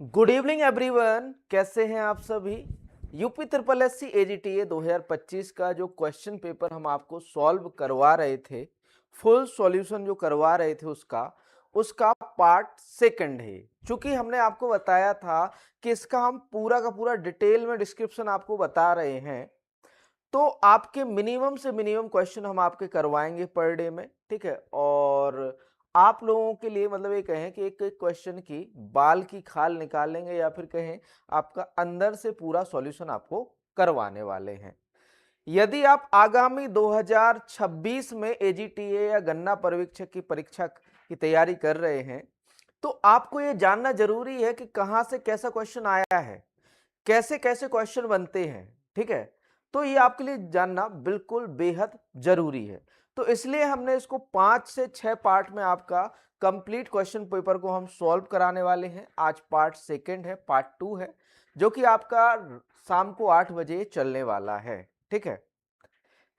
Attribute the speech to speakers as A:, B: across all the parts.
A: Good evening everyone, कैसे हैं आप सभी। UP triple S C AGTA 2025 का जो क्वेश्चन पेपर हम आपको सॉल्व करवा रहे थे, फुल सॉल्यूशन जो करवा रहे थे उसका पार्ट सेकंड है। चूंकि हमने आपको बताया था कि इसका हम पूरा का पूरा डिटेल में डिस्क्रिप्शन आपको बता रहे हैं, तो आपके मिनिमम से मिनिमम क्वेश्चन हम आपके करवाएंगे पर डे में, ठीक है। और आप लोगों के लिए मतलब ये कहें कि एक एक क्वेश्चन की बाल की खाल निकालेंगे या फिर कहें आपका अंदर से पूरा सॉल्यूशन आपको करवाने वाले हैं। यदि आप आगामी 2026 में एजीटीए या गन्ना पर्यवेक्षक की परीक्षा की तैयारी कर रहे हैं, तो आपको ये जानना जरूरी है कि कहां से कैसा क्वेश्चन आया है, कैसे कैसे क्वेश्चन बनते हैं, ठीक है। तो ये आपके लिए जानना बिल्कुल बेहद जरूरी है। तो इसलिए हमने इसको 5 से 6 पार्ट में आपका कंप्लीट क्वेश्चन पेपर को हम सॉल्व कराने वाले हैं। आज पार्ट सेकंड है, पार्ट 2 है, जो कि आपका शाम को 8 बजे चलने वाला है, ठीक है।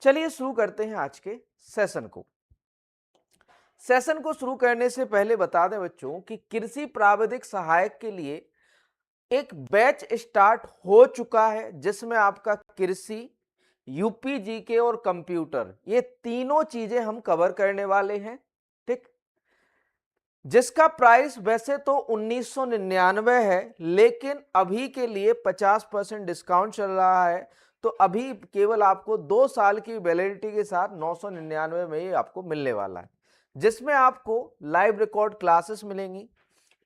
A: चलिए शुरू करते हैं आज के सेशन को। सेशन को शुरू करने से पहले बता दें बच्चों कि कृषि प्राविधिक सहायक के लिए एक बैच स्टार्ट हो चुका है, जिसमें आपका कृषि, यूपी जीके और कंप्यूटर, ये तीनों चीजें हम कवर करने वाले हैं, ठीक। जिसका प्राइस वैसे तो 1999 है, लेकिन अभी के लिए 50% डिस्काउंट चल रहा है। तो अभी केवल आपको 2 साल की वैलिडिटी के साथ 999 में ही आपको मिलने वाला है, जिसमें आपको लाइव रिकॉर्ड क्लासेस मिलेंगी,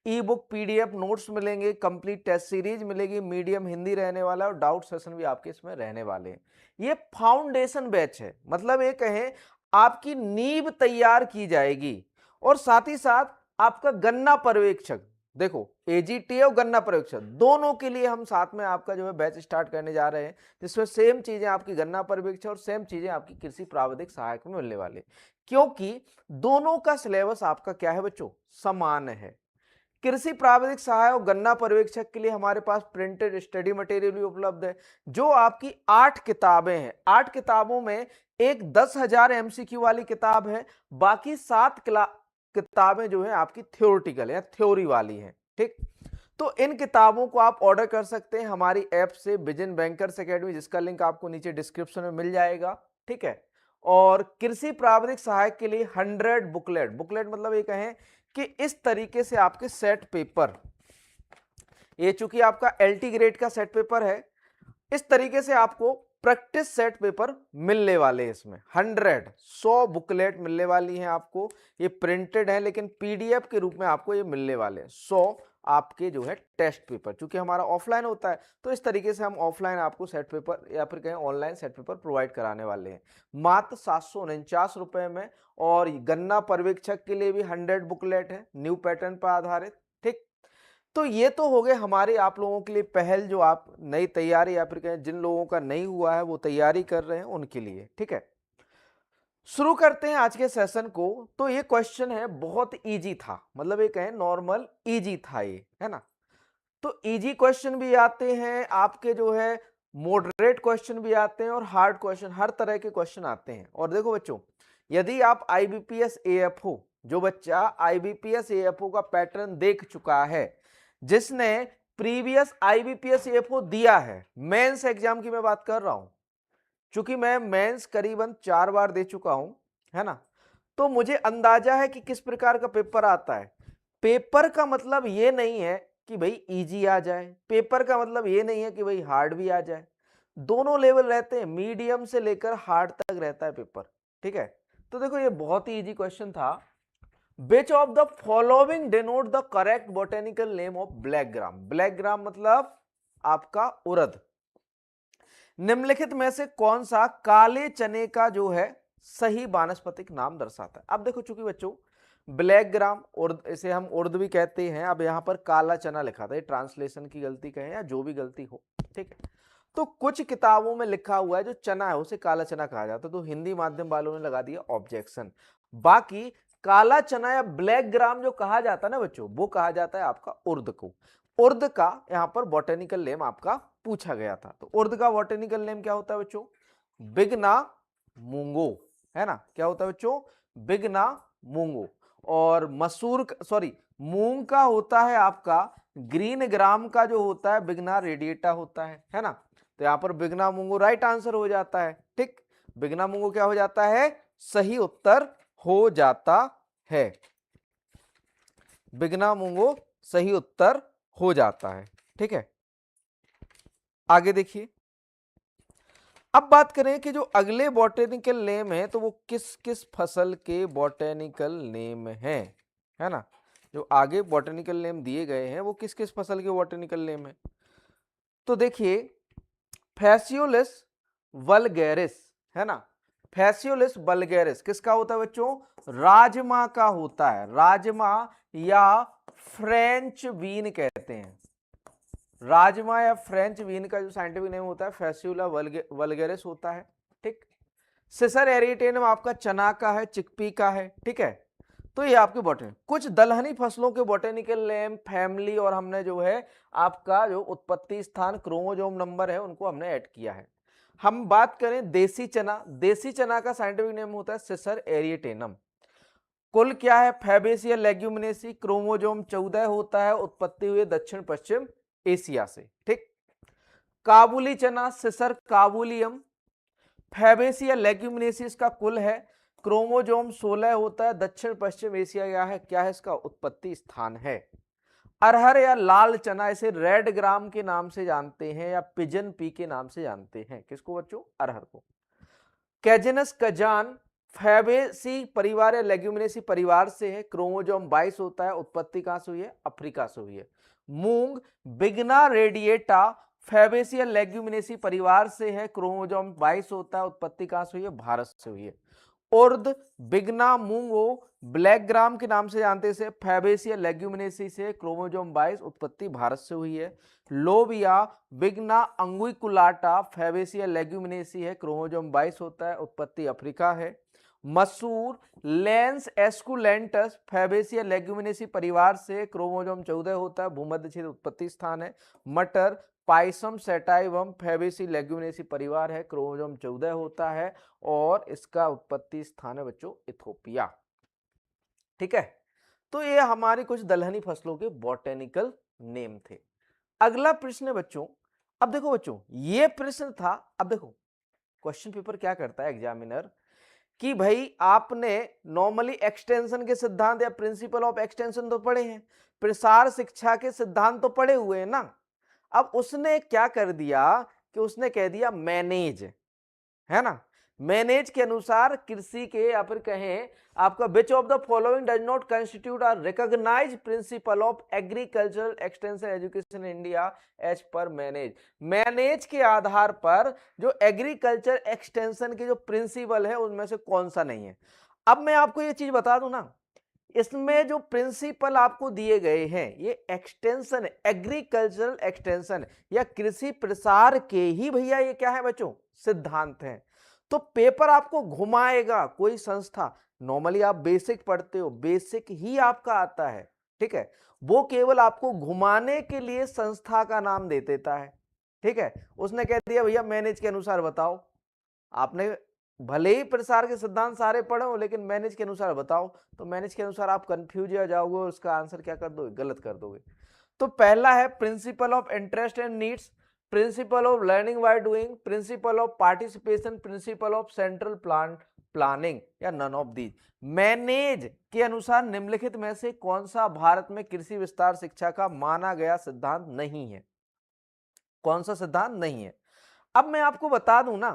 A: ई बुक पीडीएफ नोट्स मिलेंगे, कंप्लीट टेस्ट सीरीज मिलेगी, मीडियम हिंदी रहने वाला है और डाउट सेशन भी आपके इसमें रहने वाले हैं। ये फाउंडेशन बैच है, मतलब ये कहें आपकी नींव तैयार की जाएगी। और साथ ही साथ आपका गन्ना पर्यवेक्षक, देखो एजीटी और गन्ना पर्यवेक्षक दोनों के लिए हम साथ में आपका जो है बैच स्टार्ट करने जा रहे हैं, जिसमें सेम चीजें आपकी गन्ना पर्यवेक्षक और सेम चीजें आपकी कृषि प्राविधिक सहायक में मिलने वाले, क्योंकि दोनों का सिलेबस आपका क्या है बच्चों, समान है। कृषि प्राविधिक सहायक और गन्ना पर्यवेक्षक के लिए हमारे पास प्रिंटेड स्टडी मटेरियल भी उपलब्ध है, जो आपकी 8 किताबें हैं। 8 किताबों में एक 10,000 एमसीक्यू वाली किताब है, बाकी 7 किताबें जो है आपकी थ्योरेटिकल या थ्योरी वाली हैं, ठीक। तो इन किताबों को आप ऑर्डर कर सकते हैं हमारी ऐप से, विजन बैंकर्स एकेडमी, जिसका लिंक आपको नीचे डिस्क्रिप्शन में मिल जाएगा, ठीक है। और कृषि प्राविधिक सहायक के लिए 100 बुकलेट मतलब ये कहें कि इस तरीके से आपके सेट पेपर, ये चूंकि आपका एलटी ग्रेड का सेट पेपर है, इस तरीके से आपको प्रैक्टिस सेट पेपर मिलने वाले हैं। इसमें 100 बुकलेट मिलने वाली हैं आपको। ये प्रिंटेड है लेकिन पीडीएफ के रूप में आपको ये मिलने वाले हैं 100 आपके जो है टेस्ट पेपर। चूंकि हमारा ऑफलाइन होता है, तो इस तरीके से हम ऑफलाइन आपको सेट पेपर या फिर कहें ऑनलाइन सेट पेपर प्रोवाइड कराने वाले हैं मात्र 749 रुपए में। और गन्ना पर्यवेक्षक के लिए भी 100 बुकलेट है, न्यू पैटर्न पर आधारित, ठीक। तो ये तो हो गए हमारे आप लोगों के लिए पहल, जो आप नई तैयारी या फिर कहें जिन लोगों का नहीं हुआ है वो तैयारी कर रहे हैं उनके लिए, ठीक है। शुरू करते हैं आज के सेशन को। तो ये क्वेश्चन है बहुत इजी था, मतलब ये कहें नॉर्मल इजी था, ये है ना। तो इजी क्वेश्चन भी आते हैं आपके, जो है मॉडरेट क्वेश्चन भी आते हैं और हार्ड क्वेश्चन, हर तरह के क्वेश्चन आते हैं। और देखो बच्चों, यदि आप आईबीपीएस एएफओ, जो बच्चा आईबीपीएस एएफओ का पैटर्न देख चुका है, जिसने प्रीवियस आईबीपीएस एएफओ दिया है, मेंस एग्जाम की मैं बात कर रहा हूं, चूंकि मैं मेंस करीबन 4 बार दे चुका हूं, है ना, तो मुझे अंदाजा है कि किस प्रकार का पेपर आता है। पेपर का मतलब ये नहीं है कि भाई इजी आ जाए, पेपर का मतलब ये नहीं है कि भाई हार्ड भी आ जाए। दोनों लेवल रहते हैं, मीडियम से लेकर हार्ड तक रहता है पेपर, ठीक है। तो देखो ये बहुत ही इजी क्वेश्चन था। विच of the following denote the correct botanical name of black gram. Black gram मतलब आपका उड़द। निम्नलिखित में से कौन सा काले चने का जो है सही वानस्पतिक नाम दर्शाता है। अब देखो, चूंकि बच्चों ब्लैक ग्राम उर्द, इसे हम उर्द भी कहते हैं, अब यहां पर काला चना लिखा था, ये ट्रांसलेशन की गलती कहें या जो भी गलती हो, ठीक है। तो कुछ किताबों में लिखा हुआ है जो चना है उसे काला चना कहा जाता है, तो हिंदी माध्यम वालों ने लगा दिया ऑब्जेक्शन। बाकी काला चना या ब्लैक ग्राम जो कहा जाता है ना बच्चों, वो कहा जाता है आपका उर्द को। उर्द का यहां पर बॉटेनिकल नेम आपका पूछा गया था, तो उर्द का बॉटेनिकल नेम क्या होता है बच्चों, बिगना मूंगो, है ना। क्या होता है बच्चों, बिगना मूंगो। और मसूर, सॉरी, मूंग का होता है आपका ग्रीन ग्राम का जो होता है बिगना रेडिएटा होता है ना। तो यहाँ पर बिगना मुंगो राइट आंसर हो जाता है। ठीक, बिगना मुंगो क्या हो जाता है, सही उत्तर हो जाता है। बिगना मुंगो सही उत्तर हो जाता है। ठीक है, आगे देखिए। अब बात करें कि जो अगले बॉटेनिकल नेम है तो वो किस किस फसल के बॉटेनिकल नेम है ना। जो आगे बॉटेनिकल नेम दिए गए हैं वो किस किस फसल के बॉटेनिकल नेम है। तो देखिए, फैसियोलिस वल्गैरिस है ना। फैसियोलिस वल्गैरिस किसका होता है बच्चों, राजमा का होता है। राजमा या फ्रेंच बीन कहते हैं। राजमा या फ्रेंच बीन का जो साइंटिफिक नेम होता है फैसियोला वल्गैरिस होता है। ठीक, सिसर एरिटेनम आपका चना का है, चिकपी का है। ठीक है, तो ये आपके बॉटनी। कुछ दलहनी फसलों के बॉटेनिकल नेम, फैमिली और हमने जो है आपका जो उत्पत्ति स्थान, क्रोमोसोम नंबर है उनको हमने ऐड किया है। हम बात करें देसी चना, देसी चना का साइंटिफिक नेम होता है सिसर एरिटेनम। कुल क्या है, फैबेसिया लेग्यूमिनेसी, क्रोमोसोम 14 होता है, उत्पत्ति हुई दक्षिण पश्चिम एशिया से। ठीक, काबुली चना सिसर काबुलियम, फैबेसिया लेग्यूमिनेसिस का कुल है, क्रोमोसोम 16 होता है, दक्षिण पश्चिम एशिया क्या है इसका उत्पत्ति स्थान है। अरहर या लाल चना, इसे रेड ग्राम के नाम से जानते हैं या पिजन पी के नाम से जानते हैं। किसको बच्चों, अरहर को। कैजिनस कजान फैबेसी परिवार या लेग्यूमिनेसी परिवार से है, क्रोमोसोम 22 होता है, उत्पत्ति कहां से हुई है, अफ्रीका से हुई है। मूंग बिगना रेडिएटा फैबेसी लेग्यूमिनेसी परिवार से है, क्रोमोसोम 22 होता है, उत्पत्ति कहां से हुई है, भारत से हुई है। उर्द बिगना मूंगो ब्लैक ग्राम के नाम से जानते से, फैबेसिया लेग्यूमिनेसी से, क्रोमोसोम 22, उत्पत्ति भारत से हुई है। लोबिया बिगना अंगुइकुलाटा फैबेसिया लेग्यूमिनेसी है, क्रोमोसोम 22 होता है, उत्पत्ति अफ्रीका है। मसूर लेंस एस्कुलेंटस फैबेसिया लेग्यूमिनेसी परिवार से, क्रोमोसोम 14 होता है, भूमध्य क्षेत्र उत्पत्ति स्थान है। मटर पाइसम सेटाइवम फैबेसी लेग्यूमिनेसी परिवार है, क्रोमोसोम 14 होता है और इसका उत्पत्ति स्थान है बच्चों इथोपिया। ठीक है, तो ये हमारी कुछ दलहनी फसलों के बॉटेनिकल नेम थे। अगला प्रश्न है बच्चों, अब देखो बच्चों ये प्रश्न था। अब देखो क्वेश्चन पेपर क्या करता है एग्जामिनर कि भाई आपने नॉर्मली एक्सटेंशन के सिद्धांत या प्रिंसिपल ऑफ एक्सटेंशन तो पढ़े हैं, प्रसार शिक्षा के सिद्धांत तो पढ़े हुए हैं ना। अब उसने क्या कर दिया कि उसने कह दिया मैनेज, है ना। मैनेज के अनुसार कृषि के या फिर कहें आपका which of the following does not constitute a recognised principle of agricultural extension education India as per MANAGE. MANAGE के आधार पर जो एग्रीकल्चर एक्सटेंशन के जो प्रिंसिपल है उनमें से कौन सा नहीं है। अब मैं आपको ये चीज बता दूं ना, इसमें जो प्रिंसिपल आपको दिए गए हैं ये एक्सटेंशन, एग्रीकल्चरल एक्सटेंशन या कृषि प्रसार के ही भैया ये क्या है बच्चों, सिद्धांत हैं। तो पेपर आपको घुमाएगा कोई संस्था, नॉर्मली आप बेसिक पढ़ते हो, बेसिक ही आपका आता है, ठीक है, वो केवल आपको घुमाने के लिए संस्था का नाम दे देता है। ठीक है, उसने कह दिया भैया मैनेज के अनुसार बताओ, आपने भले ही प्रसार के सिद्धांत सारे पढ़े हो लेकिन मैनेज के अनुसार बताओ, तो मैनेज के अनुसार आप कंफ्यूज हो जाओगे और उसका आंसर क्या कर दोगे, गलत कर दोगे। तो पहला है principle of interest and needs, principle of learning by doing, principle of participation, principle of central planning या नन ऑफ दीज। मैनेज के अनुसार निम्नलिखित में से कौन सा भारत में कृषि विस्तार शिक्षा का माना गया सिद्धांत नहीं है, कौन सा सिद्धांत नहीं है। अब मैं आपको बता दूं ना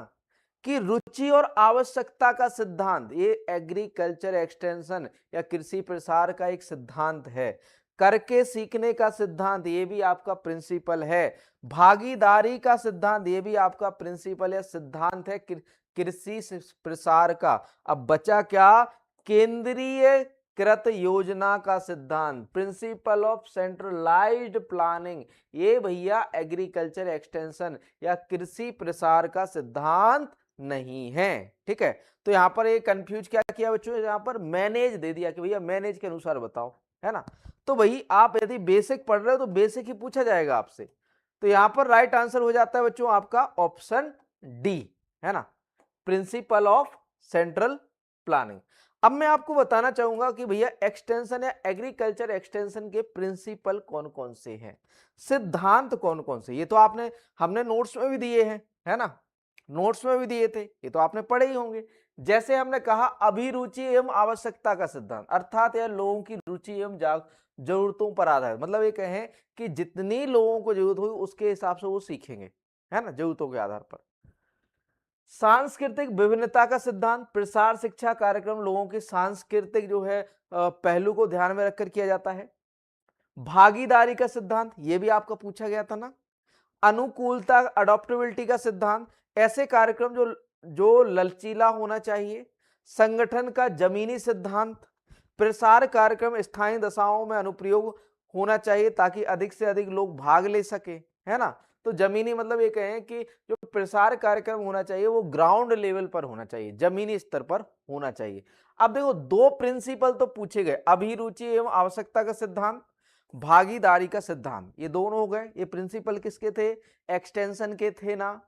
A: कि रुचि और आवश्यकता का सिद्धांत ये एग्रीकल्चर एक्सटेंशन या कृषि प्रसार का एक सिद्धांत है। करके सीखने का सिद्धांत ये भी आपका प्रिंसिपल है। भागीदारी का सिद्धांत ये भी आपका प्रिंसिपल या सिद्धांत है कृषि प्रसार का। अब बचा क्या, केंद्रीय कृत योजना का सिद्धांत, प्रिंसिपल ऑफ सेंट्रलाइज्ड प्लानिंग, ये भैया एग्रीकल्चर एक्सटेंशन या कृषि प्रसार का सिद्धांत नहीं है। ठीक है, तो यहां पर ये कंफ्यूज क्या किया बच्चों, यहां पर मैनेज दे दिया कि भैया मैनेज के अनुसार बताओ, है ना। तो भाई आप यदि बेसिक पढ़ रहे हो तो बेसिक ही पूछा जाएगा आपसे। तो यहां पर राइट आंसर हो जाता है बच्चों आपका ऑप्शन डी, है ना, प्रिंसिपल ऑफ सेंट्रल प्लानिंग। अब मैं आपको बताना चाहूंगा कि भैया एक्सटेंशन या एग्रीकल्चर एक्सटेंशन के प्रिंसिपल कौन कौन से हैं, सिद्धांत कौन कौन से। ये तो आपने हमने नोट्स में भी दिए हैं, है ना, नोट्स में भी दिए थे, ये तो आपने पढ़े ही होंगे। जैसे हमने कहा अभिरुचि एवं आवश्यकता का सिद्धांत, अर्थात यह लोगों की रुचि एवं जरूरतों पर आधारित, मतलब ये कहें कि जितनी लोगों को जरूरत होगी उसके हिसाब से वो सीखेंगे, है ना, जरूरतों के आधार पर। सांस्कृतिक विभिन्नता का सिद्धांत, प्रसार शिक्षा कार्यक्रम लोगों की सांस्कृतिक जो है पहलू को ध्यान में रखकर किया जाता है। भागीदारी का सिद्धांत, ये भी आपका पूछा गया था ना। अनुकूलता अडॉप्टेबिलिटी का सिद्धांत, ऐसे कार्यक्रम जो जो लचीला होना चाहिए। संगठन का जमीनी सिद्धांत, प्रसार कार्यक्रम स्थानीय दशाओं में अनुप्रयोग होना चाहिए ताकि अधिक से अधिक लोग भाग ले सके, है ना। तो जमीनी मतलब ये कहें कि जो प्रसार कार्यक्रम होना चाहिए वो ग्राउंड लेवल पर होना चाहिए, जमीनी स्तर पर होना चाहिए। अब देखो दो प्रिंसिपल तो पूछे गए, अभिरुचि एवं आवश्यकता का सिद्धांत, भागीदारी का सिद्धांत, ये दोनों हो गए। ये प्रिंसिपल किसके थे, एक्सटेंशन के थे ना।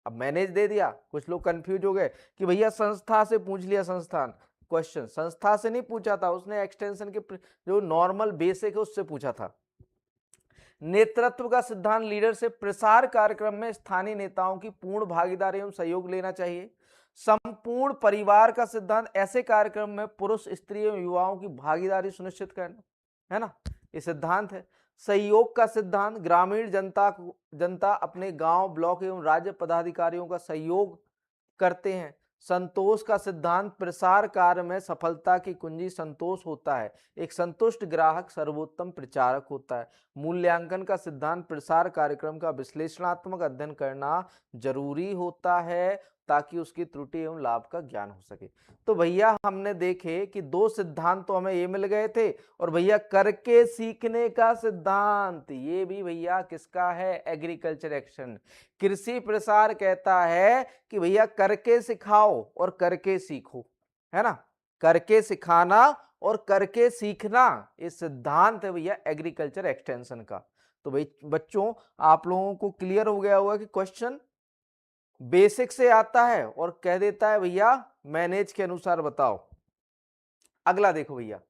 A: अब मैनेज दे दिया, कुछ लोग कंफ्यूज हो गए कि भैया संस्था से पूछ लिया, संस्थान क्वेश्चन संस्था से नहीं पूछा था उसने, एक्सटेंशन के जो नॉर्मल बेसिक है उससे पूछा था। नेतृत्व का सिद्धांत, लीडरशिप, प्रसार कार्यक्रम में स्थानीय नेताओं की पूर्ण भागीदारी एवं सहयोग लेना चाहिए। संपूर्ण परिवार का सिद्धांत, ऐसे कार्यक्रम में पुरुष, स्त्री एवं युवाओं की भागीदारी सुनिश्चित करना, है ना, ये सिद्धांत है। सहयोग का सिद्धांत, ग्रामीण जनता अपने गांव, ब्लॉक एवं राज्य पदाधिकारियों का सहयोग करते हैं। संतोष का सिद्धांत, प्रसार कार्य में सफलता की कुंजी संतोष होता है, एक संतुष्ट ग्राहक सर्वोत्तम प्रचारक होता है। मूल्यांकन का सिद्धांत, प्रसार कार्यक्रम का विश्लेषणात्मक अध्ययन करना जरूरी होता है ताकि उसकी त्रुटि एवं लाभ का ज्ञान हो सके। तो भैया हमने देखे कि दो सिद्धांत तो हमें ये मिल गए थे, और भैया करके सीखने का सिद्धांत ये भी भैया किसका है, एग्रीकल्चर एक्शन। कृषि प्रसार कहता है कि भैया करके सिखाओ और करके सीखो, है ना, करके सिखाना और करके सीखना, ये सिद्धांत है भैया एग्रीकल्चर एक्सटेंशन का। तो भाई बच्चों आप लोगों को क्लियर हो गया होगा कि क्वेश्चन बेसिक से आता है और कह देता है भैया मैनेज के अनुसार बताओ। अगला देखो भैया,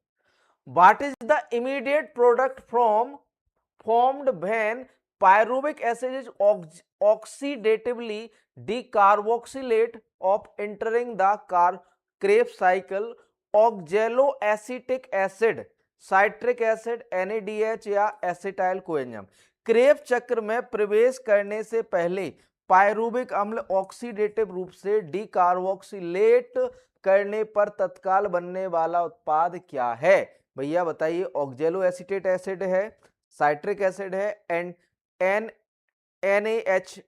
A: what is the immediate product from formed when pyruvic acid is oxidatively decarboxylate of entering the Krebs cycle, oxaloacetic acid, citric acid, NADH या एसिटाइल कोएंजाइम। क्रेब्स चक्र में प्रवेश करने से पहले पायरुविक अम्ल ऑक्सीडेटिव रूप से डीकार्बोक्सिलेट करने पर तत्काल बनने वाला उत्पाद क्या है, भैया बताइए। ऑक्जेलो एसिटेट एसिड है, साइट्रिक एसिड है, एंड NADH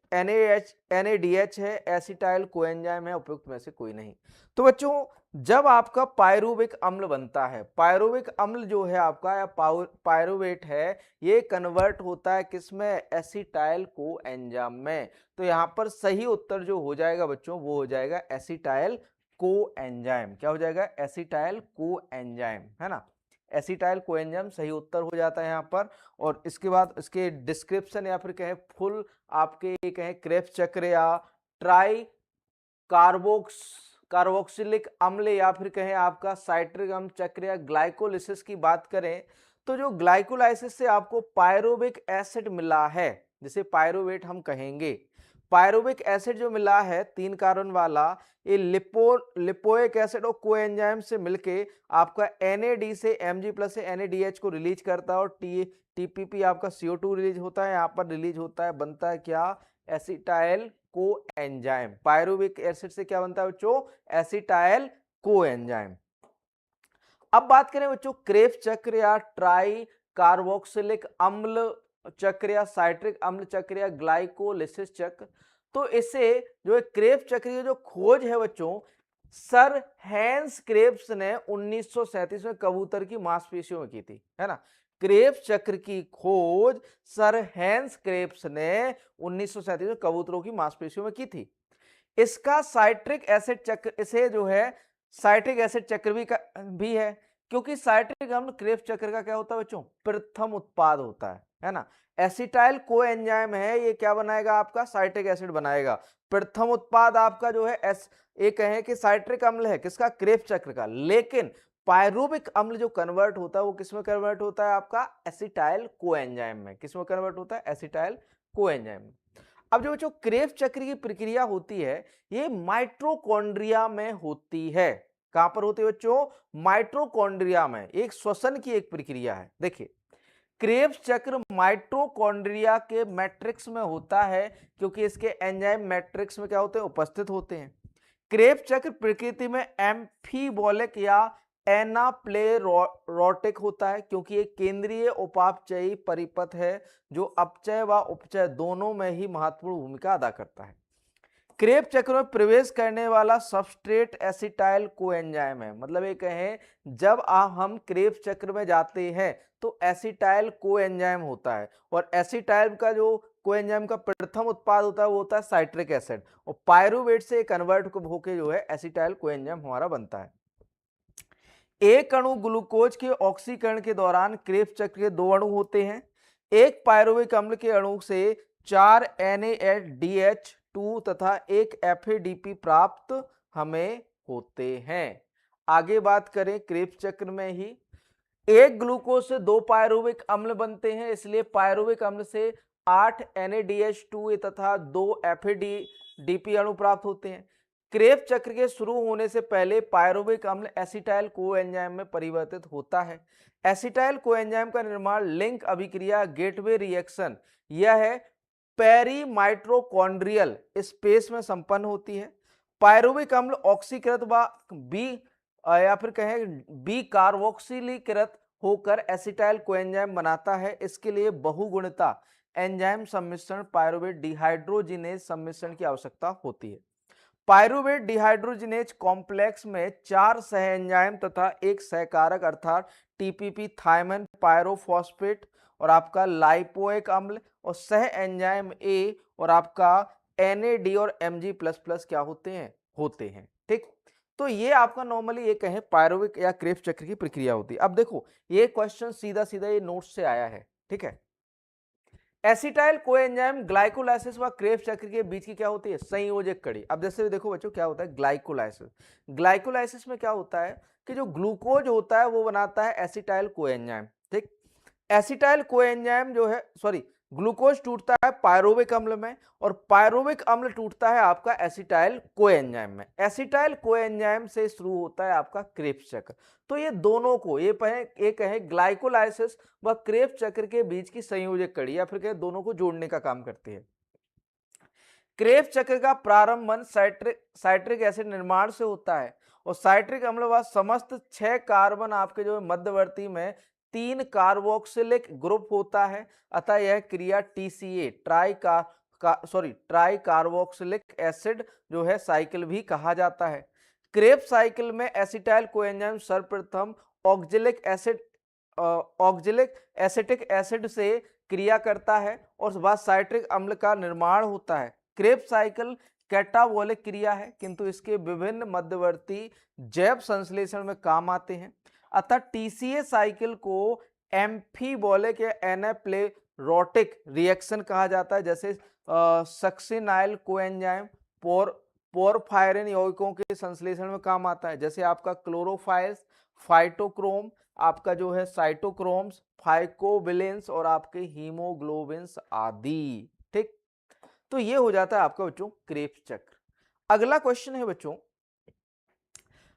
A: है, एसिटाइल कोएंजाइम है, उपयुक्त में से कोई नहीं। तो बच्चों जब आपका पायरुविक अम्ल बनता है, पायरुविक अम्ल जो है आपका या पायरुवेट है, ये कन्वर्ट होता है किसमें, एसिटाइल कोएंजाइम में। तो यहाँ पर सही उत्तर जो हो जाएगा बच्चों वो हो जाएगा एसिटाइल कोएंजाइम। क्या हो जाएगा, एसिटाइल कोएंजाइम, है ना, एसिटाइल कोएंजाइम सही उत्तर हो जाता है यहाँ पर। और इसके बाद इसके डिस्क्रिप्शन या फिर कहें फुल आपके कहें क्रेब्स चक्र या ट्राई कार्बोक्सिलिक अम्ल या फिर कहें आपका साइट्रिक अम्ल चक्र या ग्लाइकोलिसिस की बात करें तो जो ग्लाइकोलाइसिस से आपको पायरुविक एसिड मिला है, जिसे पायरुवेट हम कहेंगे, पायरुविक एसिड जो मिला है 3 कार्बन वाला, ये लिपोइक एसिड और कोएंजाइम से मिलके आपका NAD से Mg+ से NADH को रिलीज करता है और TPP आपका CO2 रिलीज होता है, यहाँ पर रिलीज होता है, बनता है क्या, एसिटाइल कोएंजाइम। पायरुविक एसिड से क्या बनता है बच्चों, एसिटाइल कोएंजाइम। अब बात करें बच्चों क्रेब्स चक्र या ट्राई कार्बोक्सिलिक अम्ल चक्र या साइट्रिक अम्ल चक्र या ग्लाइकोलिसिस चक्र, तो इसे जो क्रेब्स चक्र की जो खोज है बच्चों, सर हैंस क्रेब्स ने 1937 में कबूतर की मांसपेशियों में की थी, है ना। क्रेब्स चक्र की खोज सर हैंस क्रेब्स ने 1937 में कबूतरों की मांसपेशियों में की थी। इसका साइट्रिक एसिड चक्र, इसे जो है साइट्रिक एसिड चक्र भी है, क्योंकि साइट्रिक अम्ल क्रेब्स चक्र का क्या होता है बच्चों, प्रथम उत्पाद होता है। है ना। एसिटाइल कोएंजाइम है, ये क्या बनाएगा आपका, साइट्रिक एसिड बनाएगा। प्रथम उत्पाद आपका जो है ये कहें कि साइट्रिक अम्ल है, किसका, क्रेब्स चक्र का। लेकिन पायरुविक अम्ल जो कन्वर्ट होता है वो किसमें कन्वर्ट होता है आपका, एसिटाइल कोएंजाइम में। किसमें कन्वर्ट होता है, एसिटाइल कोएंजाइम में। अब जो बच्चों क्रेब्स चक्र की प्रक्रिया होती है, ये माइटोकॉन्ड्रिया में होती है। कहां पर होती है बच्चों, माइटोकॉन्ड्रिया में। एक श्वसन की एक प्रक्रिया है। देखिए क्रेब्स चक्र माइटोकॉन्ड्रिया के मैट्रिक्स में होता है, क्योंकि इसके एंजाइम मैट्रिक्स में क्या होते हैं, उपस्थित होते हैं। क्रेब्स चक्र प्रकृति में एम्फीबॉलिक या एनाप्लेरोटिक होता है, क्योंकि एक केंद्रीय उपापचयी परिपथ है जो अपचय व उपचय दोनों में ही महत्वपूर्ण भूमिका अदा करता है। क्रेब्स चक्र में प्रवेश करने वाला सबस्ट्रेट एसिटाइल कोएंजाइम है। मतलब ये कहें, जब हम क्रेब्स चक्र में जाते हैं तो एसिटाइल कोएंजाइम होता है, और एसिटाइल का जो कोएंजाइम का प्रथम उत्पाद होता है वो होता है साइट्रिक एसिड, और पायरुवेट से कन्वर्ट होकर जो है एसिटाइल कोएंजाइम हमारा बनता है। एक अणु ग्लूकोज के ऑक्सीकरण के दौरान क्रेब्स चक्र के 2 अणु होते हैं। एक पायरुविक अम्ल के अणु से 4 NaDH2 तथा एक FADP प्राप्त हमें होते हैं। आगे बात करें क्रेब्स चक्र में ही, एक ग्लूकोज से 2 पायरुविक अम्ल बनते हैं, इसलिए पायरुविक अम्ल से 8 NaDH2 तथा 2 FADP अणु प्राप्त होते हैं। क्रेब्स चक्र के शुरू होने से पहले पायरुविक अम्ल एसिटाइल कोएंजाइम में परिवर्तित होता है। एसिटाइल कोएंजाइम का निर्माण लिंक अभिक्रिया गेटवे रिएक्शन, यह है पेरी माइटोकॉन्ड्रियल स्पेस में संपन्न होती है। पायरुविक अम्ल ऑक्सीकृत व बी या फिर कहें बी कार्बोक्सिलीकृत होकर एसिटाइल कोएंजाइम बनाता है। इसके लिए बहुगुणिता एंजाइम सम्मिश्रण पायरुवेट डिहाइड्रोजिनेज सम्मिश्रण की आवश्यकता होती है। पायरुवेट डिहाइड्रोजिनेज कॉम्प्लेक्स में 4 सह एंजाइम तथा एक सहकारक अर्थात टीपीपी थायमिन पायरोफॉस्फेट और आपका लाइपोइक अम्ल और सह एंजाइम ए और आपका NAD और Mg++ क्या होते हैं। ठीक, तो ये आपका नॉर्मली ये कहें पायरुविक या क्रेब्स चक्र की प्रक्रिया होती है। अब देखो ये क्वेश्चन सीधा सीधा ये नोट से आया है। ठीक है, एसिटाइल कोएंजाइम ग्लाइकोलाइसिस व क्रेब्स चक्र के बीच की क्या होती है, संयोजक कड़ी। अब जैसे देखो बच्चों क्या होता है ग्लाइकोलाइसिस। ग्लाइकोलाइसिस में क्या होता है कि जो ग्लूकोज होता है वो बनाता है एसिटाइल कोएंजाइम। ठीक, एसिटाइल कोएंजाइम जो है ग्लूकोज टूटता है पायरुविक अम्ल में, और पायरुविक अम्ल टूटता है आपका एसिटाइल कोएंजाइम में। एसिटाइल कोएंजाइम से शुरू होता है आपका क्रेब्स चक्र। तो ये दोनों को ये कहें ग्लाइकोलाइसिस व क्रेब्स चक्र के बीच की संयोजक कड़ी या फिर कहें दोनों को जोड़ने का काम करती है। क्रेब्स चक्र का प्रारंभ साइट्रिक एसिड निर्माण से होता है, और साइट्रिक अम्ल व समस्त 6 कार्बन आपके जो मध्यवर्ती में 3 कार्बोक्सिलिक ग्रुप होता है, अतः यह क्रिया TCA ट्राई कार्बोक्सिलिक एसिड जो है साइकिल भी कहा जाता है। क्रेब्स साइकिल में एसिटाइल कोएंजाइम सर्वप्रथम ऑक्जेलिक एसिटिक एसिड से क्रिया करता है और बाद साइट्रिक अम्ल का निर्माण होता है। क्रेब्स साइकिल कैटाबोलिक क्रिया है, किंतु इसके विभिन्न मध्यवर्ती जैव संश्लेषण में काम आते हैं। अतः TCA साइकिल को एम्फीबॉलिक या एनाप्लेरोटिक रिएक्शन कहा जाता है, जैसे सक्सिनाइल कोएंजाइम पोरफायरिन यौगिकों के संश्लेषण में काम आता है, जैसे आपका क्लोरोफाइल्स, फाइटोक्रोम, आपका जो है साइटोक्रोम्स, फाइकोबिलेंस और आपके हीमोग्लोबिन्स आदि। ठीक, तो ये हो जाता है आपका बच्चों क्रेब्स चक्र। अगला क्वेश्चन है बच्चों,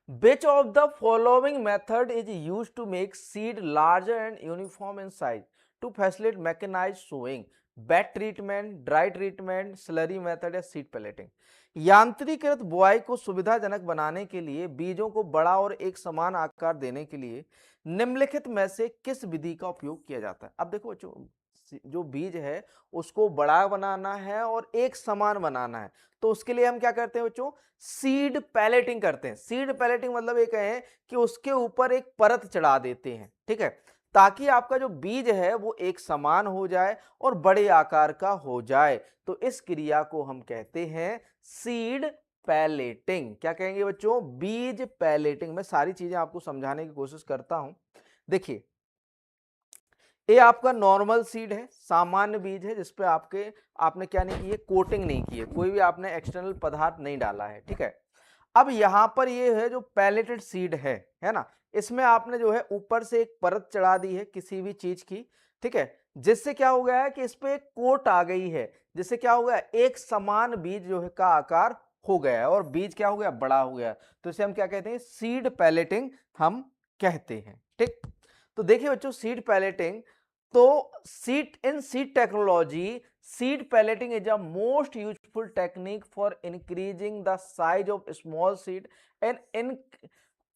A: which of the following method is used to make seed larger and uniform in size to facilitate mechanized sowing? Wet treatment, dry treatment, slurry method या seed pelleting? यांत्रिकृत बुआई को सुविधाजनक बनाने के लिए बीजों को बड़ा और एक समान आकार देने के लिए निम्नलिखित में से किस विधि का उपयोग किया जाता है? अब देखो बच्चों, जो बीज है उसको बड़ा बनाना है और एक समान बनाना है, तो उसके लिए हम क्या करते हैं बच्चों, सीड पैलेटिंग करते हैं। सीड पैलेटिंग मतलब ये कहें कि उसके ऊपर एक परत चढ़ा देते हैं। ठीक है, ताकि आपका जो बीज है वो एक समान हो जाए और बड़े आकार का हो जाए, तो इस क्रिया को हम कहते हैं सीड पैलेटिंग। क्या कहेंगे बच्चों, बीज पैलेटिंग। मैं सारी चीजें आपको समझाने की कोशिश करता हूं। देखिए ये आपका नॉर्मल सीड है, सामान्य बीज है जिसपे आपने क्या नहीं की है, कोटिंग नहीं की है, कोई भी आपने एक्सटर्नल पदार्थ नहीं डाला है, ठीक है। अब यहां पर ये है जो पैलेटेड सीड है ना, इसमें आपने जो है ऊपर से एक परत चढ़ा दी है किसी भी चीज की, ठीक है, जिससे क्या हो गया है कि इस पे एक कोट आ गई है, जिससे क्या हो गया, एक समान बीज जो है का आकार हो गया है और बीज क्या हो गया, बड़ा हो गया। तो इसे हम क्या कहते हैं, सीड पैलेटिंग हम कहते हैं, ठीक। तो देखिए बच्चों, सीड पैलेटिंग, तो seed technology, seed pelleting is a most useful technique for increasing the size of small seed and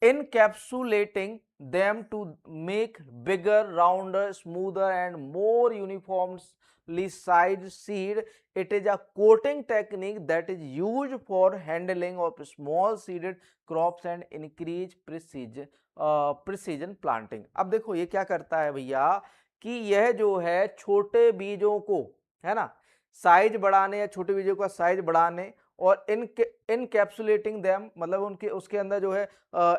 A: encapsulating them to make bigger, rounder, smoother and more uniformly sized seed. It is a coating technique that is used for handling of small seeded crops and increase precision planting. अब देखो ये क्या करता है भैया कि यह जो है छोटे बीजों को, है ना, साइज बढ़ाने या छोटे बीजों का साइज बढ़ाने और इनकैप्सुलेटिंग देम, मतलब उनके उसके अंदर जो है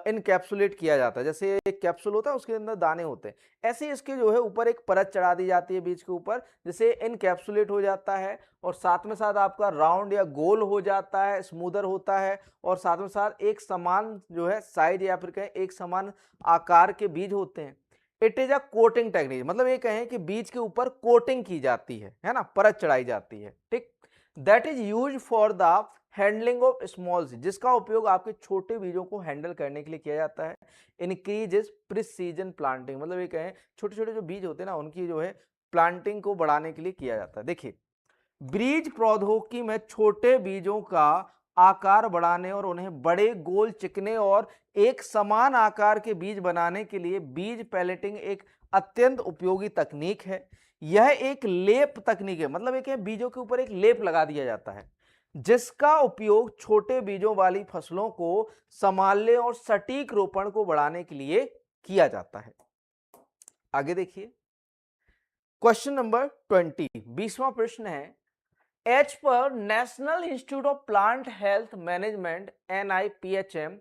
A: इनकैप्सुलेट किया जाता है, जैसे एक कैप्सूल होता है उसके अंदर दाने होते हैं, ऐसे ही इसके जो है ऊपर एक परत चढ़ा दी जाती है बीज के ऊपर, जिससे इनकैप्सुलेट हो जाता है और साथ में साथ आपका राउंड या गोल हो जाता है, स्मूदर होता है और साथ में साथ एक समान जो है साइज या फिर कहें एक समान आकार के बीज होते हैं। It is a coating technique, मतलब ये कहें कि बीज के ऊपर कोटिंग की जाती है ना, परत चढ़ाई जाती है, ठीक। That is use for the handling of small seed, जिसका उपयोग आपके छोटे बीजों को हैंडल करने के लिए किया जाता है। इंक्रीजेस प्रिसीजन प्लांटिंग, मतलब ये कहें छोटे छोटे जो बीज होते हैं ना उनकी जो है प्लांटिंग को बढ़ाने के लिए किया जाता है। देखिए, बीज प्रौद्योगिकी में छोटे बीजों का आकार बढ़ाने और उन्हें बड़े, गोल, चिकने और एक समान आकार के बीज बनाने के लिए बीज पैलेटिंग एक अत्यंत उपयोगी तकनीक है। यह एक लेप तकनीक है, मतलब एक बीजों के ऊपर एक लेप लगा दिया जाता है जिसका उपयोग छोटे बीजों वाली फसलों को संभालने और सटीक रोपण को बढ़ाने के लिए किया जाता है। आगे देखिए, क्वेश्चन नंबर 20, 20वां प्रश्न है, As per National Institute of Plant Health Management (NIPHM),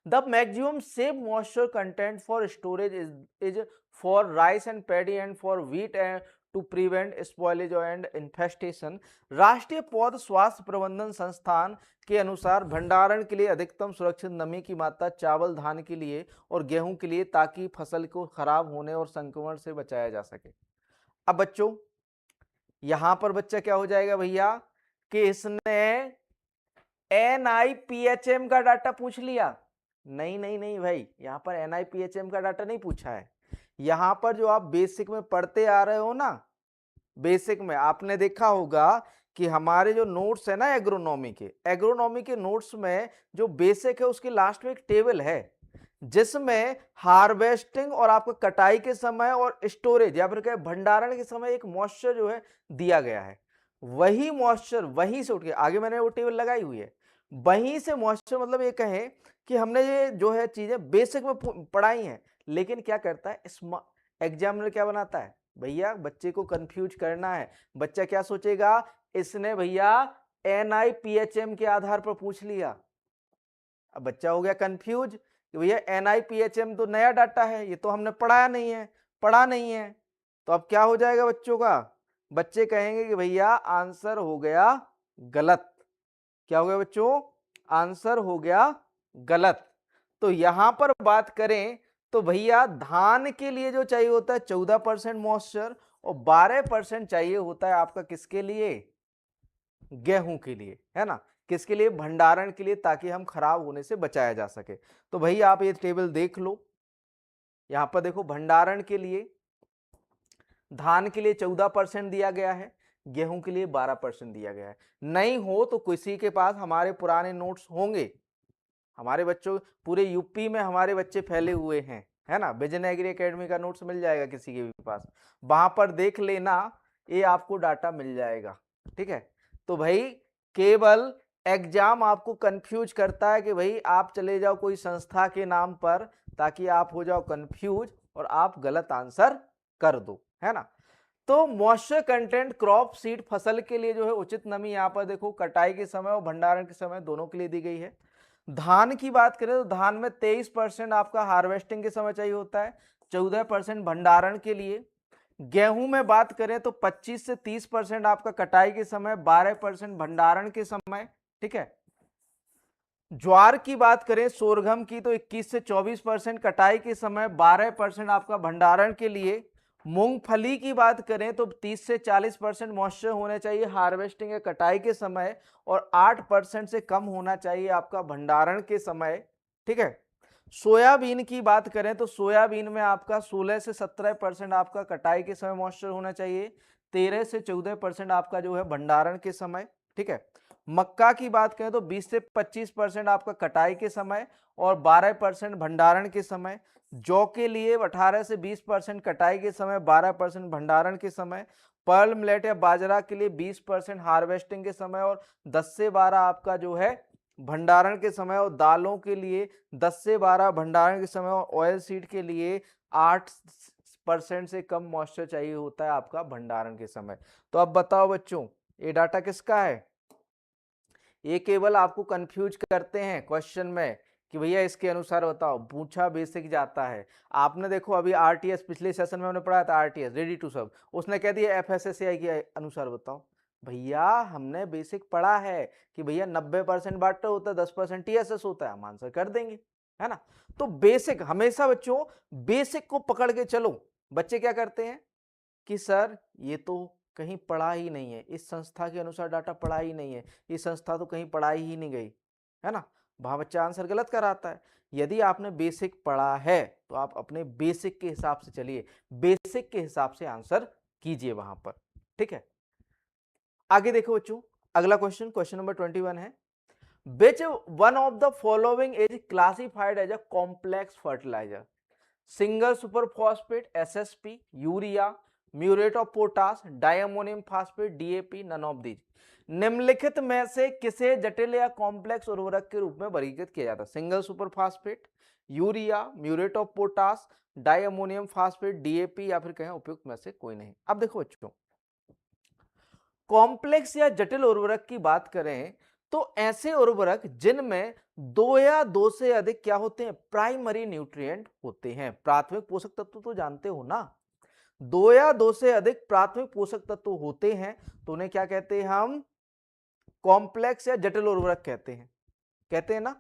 A: the maximum safe moisture content for storage is for rice and paddy and for wheat and to prevent spoilage and infestation. राष्ट्रीय पौध स्वास्थ्य प्रबंधन संस्थान के अनुसार भंडारण के लिए अधिकतम सुरक्षित नमी की मात्रा चावल, धान के लिए और गेहूं के लिए, ताकि फसल को खराब होने और संक्रमण से बचाया जा सके। अब बच्चों यहां पर बच्चा क्या हो जाएगा भैया कि इसने NIPHM का डाटा पूछ लिया। नहीं नहीं नहीं भाई, यहां पर NIPHM का डाटा नहीं पूछा है। यहां पर जो आप बेसिक में पढ़ते आ रहे हो ना, बेसिक में आपने देखा होगा कि हमारे जो नोट्स है ना एग्रोनॉमी के नोट्स में जो बेसिक है उसके लास्ट में एक टेबल है जिसमें हार्वेस्टिंग और आपको कटाई के समय और स्टोरेज या फिर कहें भंडारण के समय एक मॉइस्चर जो है दिया गया है। वही मॉइस्चर वहीं से उठ के आगे मैंने वो टेबल लगाई हुई है, वहीं से मॉइस्चर, मतलब ये कहें कि हमने ये जो है चीजें बेसिक में पढ़ाई हैं, लेकिन क्या करता है एग्जामिनर क्या बनाता है भैया, बच्चे को कंफ्यूज करना है। बच्चा क्या सोचेगा, इसने भैया NIPHM के आधार पर पूछ लिया। अब बच्चा हो गया कंफ्यूज कि भैया NIPHM तो नया डाटा है, ये तो हमने पढ़ा नहीं है। तो अब क्या हो जाएगा बच्चों का, बच्चे कहेंगे कि भैया आंसर हो गया गलत। क्या हो गया बच्चों, आंसर हो गया गलत। तो यहां पर बात करें तो भैया धान के लिए जो चाहिए होता है 14% मॉइस्चर और 12% चाहिए होता है आपका किसके लिए, गेहूं के लिए, है ना, किसके लिए, भंडारण के लिए, ताकि हम खराब होने से बचाया जा सके। तो भैया आप ये टेबल देख लो, यहां पर देखो भंडारण के लिए धान के लिए 14% दिया गया है, गेहूं के लिए 12% दिया गया है। नहीं हो तो किसी के पास हमारे पुराने नोट्स होंगे, हमारे बच्चों पूरे यूपी में हमारे बच्चे फैले हुए हैं, है ना, विजन एग्री एकेडमी का नोट्स मिल जाएगा किसी के भी पास, वहां पर देख लेना, ये आपको डाटा मिल जाएगा, ठीक है। तो भाई केवल एग्जाम आपको कंफ्यूज करता है कि भाई आप चले जाओ कोई संस्था के नाम पर ताकि आप हो जाओ कंफ्यूज और आप गलत आंसर कर दो, है ना। तो मॉइस्चर कंटेंट क्रॉप सीड फसल के लिए जो है उचित नमी यहां पर देखो कटाई के समय और भंडारण के समय दोनों के लिए दी गई है। धान की बात करें तो धान में 23% आपका हार्वेस्टिंग के समय चाहिए होता है, 14% भंडारण के लिए, गेहूं में बात करें तो 25 से 30% आपका कटाई के समय, 12% भंडारण के समय, ठीक है। ज्वार की बात करें, सोरगम की, तो 21 से 24% कटाई के समय, 12% आपका भंडारण के लिए। मूंगफली की बात करें तो 30 से 40% मॉइस्चर होने चाहिए हार्वेस्टिंग या कटाई के समय, और 8% से कम होना चाहिए आपका भंडारण के समय, ठीक है। सोयाबीन की बात करें तो सोयाबीन में आपका 16 से 17% आपका कटाई के समय मॉइस्चर होना चाहिए, 13 से 14% आपका जो है भंडारण के समय, ठीक है। मक्का की बात करें तो 20 से 25% आपका कटाई के समय और 12% भंडारण के समय। जौ के लिए 18 से 20% कटाई के समय, 12% भंडारण के समय। पर्ल मिलेट या बाजरा के लिए 20% हार्वेस्टिंग के समय और 10 से 12 आपका जो है भंडारण के समय, और दालों के लिए 10 से 12 भंडारण के समय, और ऑयल सीड के लिए 8% से कम मॉइस्चर चाहिए होता है आपका भंडारण के समय। तो अब बताओ बच्चों, ये डाटा किसका है? ये केवल आपको कंफ्यूज करते हैं क्वेश्चन में कि भैया इसके अनुसार बताओ, पूछा बेसिक जाता है। आपने देखो अभी आरटीएस पिछले सेशन में हमने पढ़ा था, आरटीएस रेडी टू सर्व, उसने कह दिया एफएसएसएआई के अनुसार बताओ। भैया हमने बेसिक पढ़ा है कि भैया 90% बाटर होता है, 10% टीएसएस होता है, हम आंसर कर देंगे, है ना। तो बेसिक हमेशा बच्चों, बेसिक को पकड़ के चलो। बच्चे क्या करते हैं कि सर ये तो कहीं पढ़ा ही नहीं है, इस संस्था के अनुसार डाटा पढ़ा ही नहीं है, ये संस्था तो कहीं पढ़ाई ही नहीं गई, है ना। वहां बच्चा आंसर गलत कराता है। यदि आपने बेसिक पढ़ा है तो आप अपने बेसिक के हिसाब से चलिए, बेसिक के हिसाब से आंसर कीजिए वहां पर, ठीक है। आगे देखो बच्चों, अगला क्वेश्चन, क्वेश्चन नंबर 21 है, which one of the following is classified as a complex fertiliser? Single super phosphate, SSP, urea, muriate of potash, diammonium phosphate, DAP, none of these. निम्नलिखित में से किसे जटिल या कॉम्प्लेक्स उर्वरक के रूप में वर्गीकृत किया जाता है? Single super phosphate, urea, muriate of potash, diammonium phosphate, DAP, या फिर कहें उपयुक्त में से कोई नहीं। अब देखो बच्चों, कॉम्प्लेक्स या जटिल उर्वरक की बात करें तो ऐसे उर्वरक जिनमें दो या दो से अधिक क्या होते हैं? प्राइमरी न्यूट्रिएंट होते हैं। प्राथमिक पोषक तत्व तो जानते हो ना, दो या दो से अधिक प्राथमिक पोषक तत्व होते हैं तो उन्हें क्या कहते हैं? हम कॉम्प्लेक्स या जटिल उर्वरक कहते हैं ना।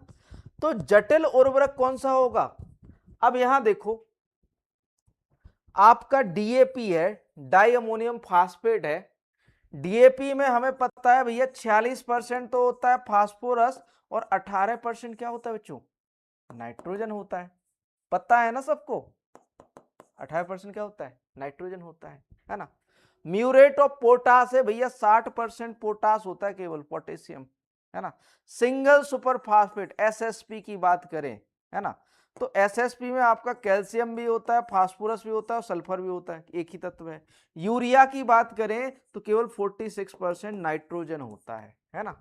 A: तो जटिल उर्वरक कौन सा होगा? अब यहां देखो, आपका डीएपी है, डाई अमोनियम फास्फेट है। डीएपी में हमें पता है भैया 46% तो होता है फास्फोरस, और 18% क्या होता है बच्चों? नाइट्रोजन होता है। पता है ना सबको, 18% क्या होता है? नाइट्रोजन होता है ना। म्यूरेट ऑफ पोटास है भैया, 60% पोटास होता है, केवल पोटेशियम, है ना। सिंगल सुपर फास्फेट एसएसपी की बात करें, है ना, तो एसएसपी में आपका कैल्शियम भी होता है, फास्फोरस भी होता है और सल्फर भी होता है, एक ही तत्व है। यूरिया की बात करें तो केवल 46% नाइट्रोजन होता है ना।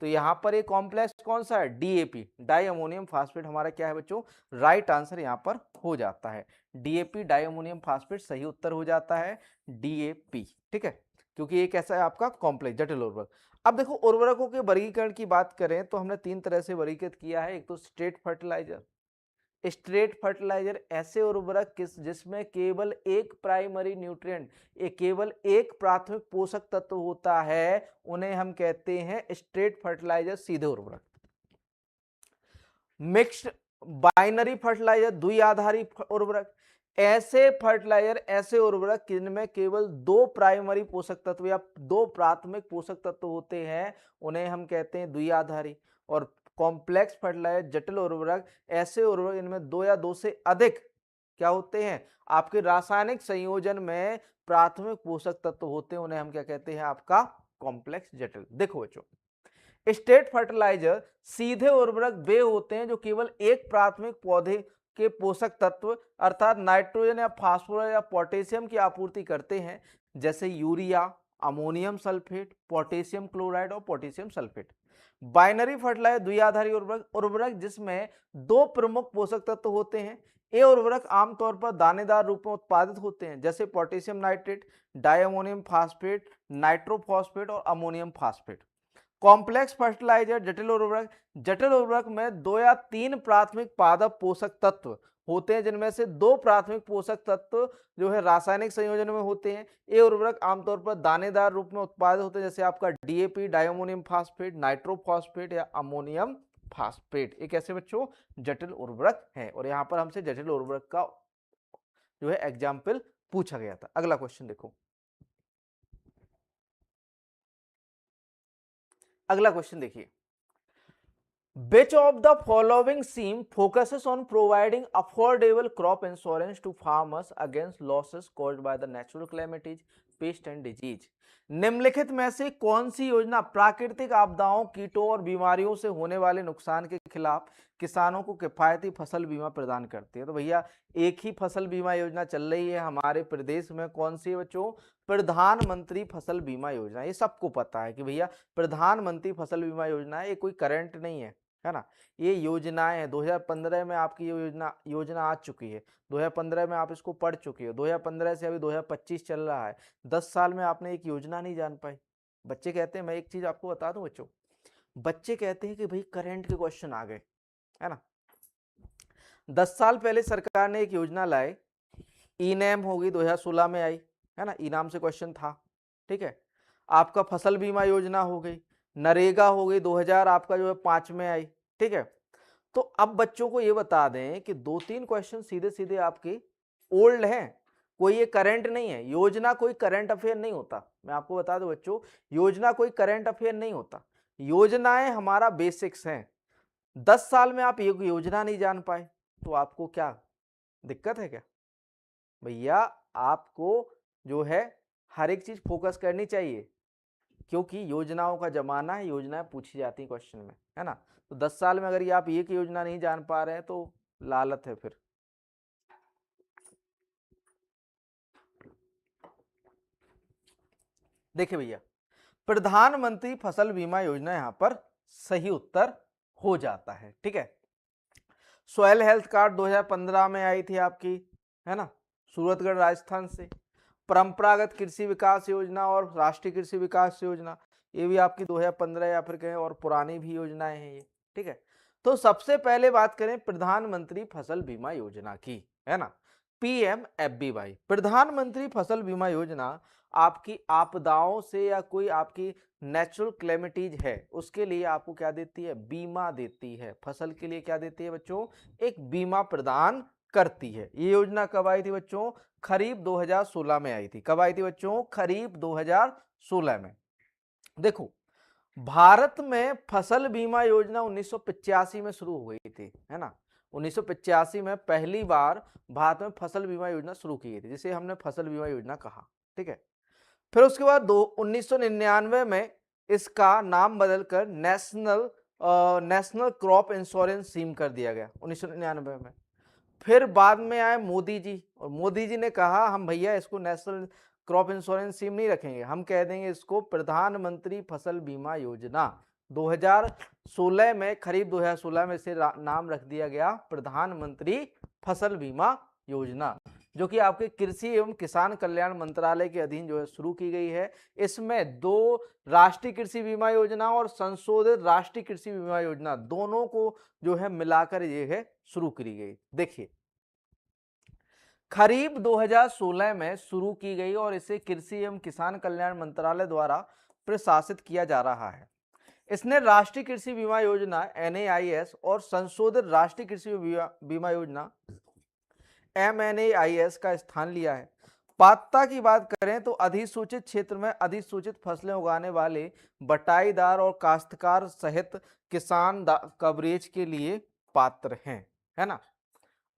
A: तो यहां पर एक कॉम्प्लेक्स कौन सा है? डीएपी, डाई अमोनियम फास्फेट हमारा क्या है बच्चों? राइट आंसर यहां पर हो जाता है। डीएपी, डाई अमोनियम फास्फेट सही उत्तर हो जाता है, डीएपी, ठीक है, क्योंकि एक ऐसा है आपका कॉम्प्लेक्स जटिल उर्वरक। अब देखो, उर्वरकों के वर्गीकरण की बात करें तो हमने तीन तरह से वर्गीकृत किया है। एक तो स्ट्रेट फर्टिलाइजर। स्ट्रेट फर्टिलाइजर ऐसे उर्वरक जिसमें केवल एक प्राइमरी न्यूट्रिएंट, केवल एक प्राथमिक पोषक तत्व होता है, उन्हें हम कहते हैं स्ट्रेट फर्टिलाइजर, सीधे उर्वरक। मिक्स्ड बाइनरी फर्टिलाइजर, द्विआधारी उर्वरक, ऐसे उर्वरक जिनमें केवल दो प्राइमरी पोषक तत्व या दो प्राथमिक पोषक तत्व होते हैं, उन्हें हम कहते हैं द्विआधारी। और कॉम्प्लेक्स फर्टिलाइजर, जटिल उर्वरक, ऐसे उर्वरक इनमें दो या दो से अधिक क्या होते हैं? आपके रासायनिक संयोजन में प्राथमिक पोषक तत्व होते हैं, उन्हें हम क्या कहते हैं? आपका कॉम्प्लेक्स जटिल। देखो बच्चों, स्टेट फर्टिलाइजर सीधे उर्वरक वे होते हैं जो केवल एक प्राथमिक पौधे के पोषक तत्व अर्थात नाइट्रोजन या फास्फोरस या पोटेशियम की आपूर्ति करते हैं, जैसे urea, ammonium sulphate, potassium chloride और पोटेशियम सल्फेट। बाइनरी फर्टिलाइजर द्विआधारी उर्वरक जिसमें दो प्रमुख पोषक तत्व होते हैं। ये उर्वरक आमतौर पर दानेदार रूप में उत्पादित होते हैं, जैसे potassium nitrate, diammonium phosphate, nitrophosphate और अमोनियम फास्फेट। कॉम्प्लेक्स फर्टिलाइजर, जटिल उर्वरक में दो या तीन प्राथमिक पादप पोषक तत्व होते हैं जिनमें से 2 प्राथमिक पोषक तत्व जो है रासायनिक संयोजन में होते हैं। ये उर्वरक आमतौर पर दानेदार रूप में उत्पादित होते हैं, जैसे आपका डीएपी, डायमोनियम फास्फेट, नाइट्रोफॉस्फेट या अमोनियम फास्फेट। ये कैसे बच्चों? जटिल उर्वरक है, और यहाँ पर हमसे जटिल उर्वरक का जो है एग्जाम्पल पूछा गया था। अगला क्वेश्चन देखो, अगला क्वेश्चन देखिए, Which of the following scheme focuses on providing affordable crop insurance to farmers against losses caused by the natural calamities, pest and disease? निम्नलिखित में से कौन सी योजना प्राकृतिक आपदाओं, कीटों और बीमारियों से होने वाले नुकसान के खिलाफ किसानों को किफायती फसल बीमा प्रदान करती है? तो भैया एक ही फसल बीमा योजना चल रही है हमारे प्रदेश में, कौन सी है बच्चों? प्रधानमंत्री फसल बीमा योजना। ये सबको पता है कि भैया प्रधानमंत्री फसल बीमा योजना है, ये कोई करंट नहीं है ना। ये योजनाएं हैं, 2015 में आपकी ये योजना आ चुकी है, 2015 में आप इसको पढ़ चुके हो, 2015 से अभी 2025 चल रहा है, 10 साल में आपने एक योजना नहीं जान पाई। बच्चे कहते हैं, मैं एक चीज आपको बता दूं बच्चों, बच्चे कहते हैं कि भाई करंट के क्वेश्चन आ गए, है ना। 10 साल पहले सरकार ने एक योजना लाई, ई-नैम होगी, 2016 में आई, है ना, ई-नाम से क्वेश्चन था, ठीक है। आपका फसल बीमा योजना हो गई, नरेगा हो गई, 2000 आपका जो है 5 में आई, ठीक है। तो अब बच्चों को ये बता दें कि 2-3 क्वेश्चन सीधे सीधे आपके ओल्ड हैं, कोई ये करंट नहीं है। योजना कोई करंट अफेयर नहीं होता, मैं आपको बता दूं बच्चों, योजना कोई करंट अफेयर नहीं होता। योजनाएं हमारा बेसिक्स हैं। 10 साल में आप ये योजना नहीं जान पाए तो आपको क्या दिक्कत है क्या? भैया आपको जो है हर एक चीज फोकस करनी चाहिए, क्योंकि योजनाओं का जमाना है, योजनाएं पूछी जाती हैं क्वेश्चन में, है ना। तो 10 साल में अगर ये आप एक योजना नहीं जान पा रहे हैं तो लालत है फिर। देखिए भैया, प्रधानमंत्री फसल बीमा योजना यहां पर सही उत्तर हो जाता है, ठीक है। सॉयल हेल्थ कार्ड 2015 में आई थी आपकी, है ना, सूरतगढ़ राजस्थान से। परंपरागत कृषि विकास योजना और राष्ट्रीय कृषि विकास योजना, ये भी आपकी 2015 या फिर कहें और पुरानी भी योजनाएं हैं ये, ठीक है। तो सबसे पहले बात करें प्रधानमंत्री फसल बीमा योजना की, है ना, PMFBY। प्रधानमंत्री फसल बीमा योजना आपकी आपदाओं से या कोई आपकी नेचुरल क्लेमिटीज है उसके लिए आपको क्या देती है? बीमा देती है। फसल के लिए क्या देती है बच्चों? एक बीमा प्रदान करती है। ये योजना कब आई थी बच्चों? खरीफ 2016 में आई थी। कब आई थी बच्चों? खरीफ 2016 में। देखो, भारत में फसल बीमा योजना 1985 में शुरू हो गई थी, है ना। 1985 में पहली बार भारत में फसल बीमा योजना शुरू की गई थी, जिसे हमने फसल बीमा योजना कहा, ठीक है। फिर उसके बाद 1999 में इसका नाम बदलकर नेशनल क्रॉप इंश्योरेंस स्कीम कर दिया गया 1999 में। फिर बाद में आए मोदी जी, और मोदी जी ने कहा हम भैया इसको नेशनल क्रॉप इंश्योरेंस स्कीम नहीं रखेंगे, हम कह देंगे इसको प्रधानमंत्री फसल बीमा योजना। 2016 में, खरीफ 2016 में इसे नाम रख दिया गया प्रधानमंत्री फसल बीमा योजना, जो कि आपके कृषि एवं किसान कल्याण मंत्रालय के अधीन जो है शुरू की गई है। इसमें 2 राष्ट्रीय कृषि बीमा योजना और संशोधित राष्ट्रीय कृषि बीमा योजना दोनों को जो है मिलाकर ये है शुरू की गई। देखिए, खरीफ 2016 में शुरू की गई और इसे कृषि एवं किसान कल्याण मंत्रालय द्वारा प्रशासित किया जा रहा है। इसने राष्ट्रीय कृषि बीमा योजना NAIS और संशोधित राष्ट्रीय कृषि बीमा योजना MNAIS का स्थान लिया है। पात्रता की बात करें तो अधिसूचित क्षेत्र में अधिसूचित फसलें उगाने वाले बटाईदार और काश्तकार सहित किसान कवरेज के लिए पात्र हैं, है ना।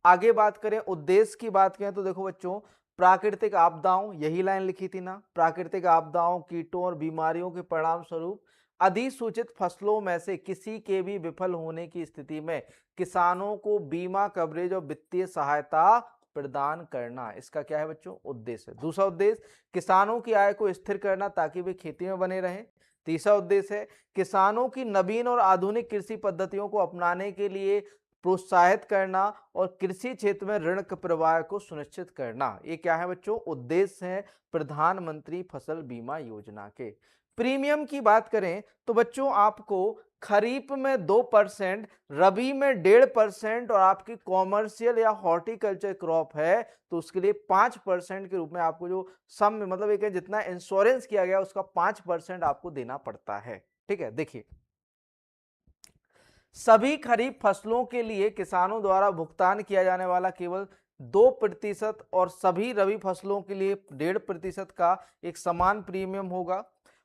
A: आगे बात करें उद्देश्य की बात करें तो देखो बच्चों, प्राकृतिक आपदाओं, यही लाइन लिखी थी ना, प्राकृतिक आपदाओं, कीटों और बीमारियों के परिणाम स्वरूप अधिसूचित फसलों में से किसी के भी विफल होने की स्थिति में किसानों को बीमा कवरेज और वित्तीय सहायता प्रदान करना, इसका क्या है बच्चों? उद्देश्य है। दूसरा उद्देश्य, किसानों की आय को स्थिर करना ताकि वे खेती में बने रहें। तीसरा उद्देश्य है किसानों की नवीन और आधुनिक कृषि पद्धतियों को अपनाने के लिए प्रोत्साहित करना और कृषि क्षेत्र में ऋण के प्रवाह को सुनिश्चित करना। ये क्या है बच्चों? उद्देश्य है प्रधानमंत्री फसल बीमा योजना के। प्रीमियम की बात करें तो बच्चों आपको खरीफ में 2%, रबी में 1.5% और आपकी कॉमर्शियल या हॉर्टिकल्चर क्रॉप है तो उसके लिए 5% के रूप में आपको जो सम मतलब एक जितना इंश्योरेंस किया गया उसका 5% आपको देना पड़ता है। ठीक है, देखिए सभी खरीफ फसलों के लिए किसानों द्वारा भुगतान किया जाने वाला केवल 2% और सभी रबी फसलों के लिए 1.5% का एक समान प्रीमियम होगा।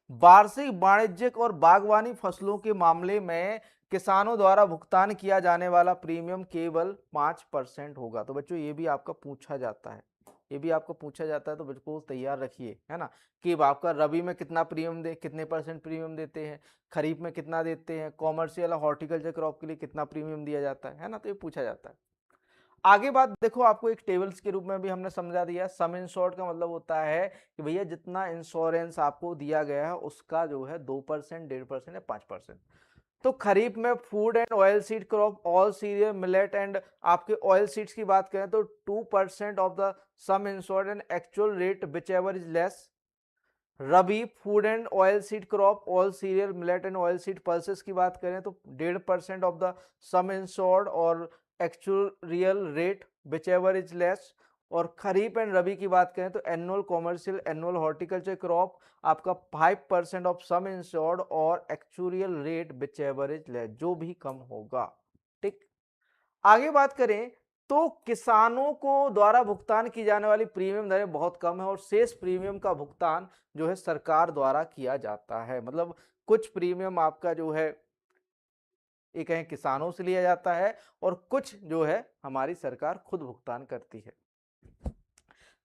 A: वार्षिक वाणिज्यिक और बागवानी फसलों के मामले में किसानों द्वारा भुगतान किया जाने वाला प्रीमियम केवल 5% होगा। तो बच्चों ये भी आपका पूछा जाता है, ये भी आपको पूछा जाता है, तो बिल्कुल तैयार रखिए, है ना, कि आपका रबी में कितना प्रीमियम दे, कितने % प्रीमियम देते हैं, खरीफ में कितना देते हैं, कॉमर्शियल और हॉर्टिकल्चर क्रॉप के लिए कितना प्रीमियम दिया जाता है ना, तो ये पूछा जाता है। आगे बात देखो, आपको एक टेबल्स के रूप में भी हमने समझा दिया। सम इंश्योर्ड का मतलब होता है कि भैया जितना इंश्योरेंस आपको दिया गया है उसका जो है 2%, 1.5% या 5%। तो खरीफ में food and oil seed crop, all serial, millet and आपके ऑयल सीड्स की बात करें तो 2% of the some insured and actual rate which ever is less. Rabi food and oil seed crop, all serial, millet and oil seed pulses की बात करें तो 1.5% of the some insured और actual real rate which ever is less. और खरीफ and रबी की बात करें तो annual commercial, annual horticulture crop आपका 5% ऑफ सम इंश्योर्ड और actual rate which ever is less, जो भी कम होगा। ठीक, आगे बात करें तो किसानों को द्वारा भुगतान की जाने वाली प्रीमियम दरें बहुत कम है और शेष प्रीमियम का भुगतान जो है सरकार द्वारा किया जाता है। मतलब कुछ प्रीमियम आपका जो है ये कहें किसानों से लिया जाता है और कुछ जो है हमारी सरकार खुद भुगतान करती है,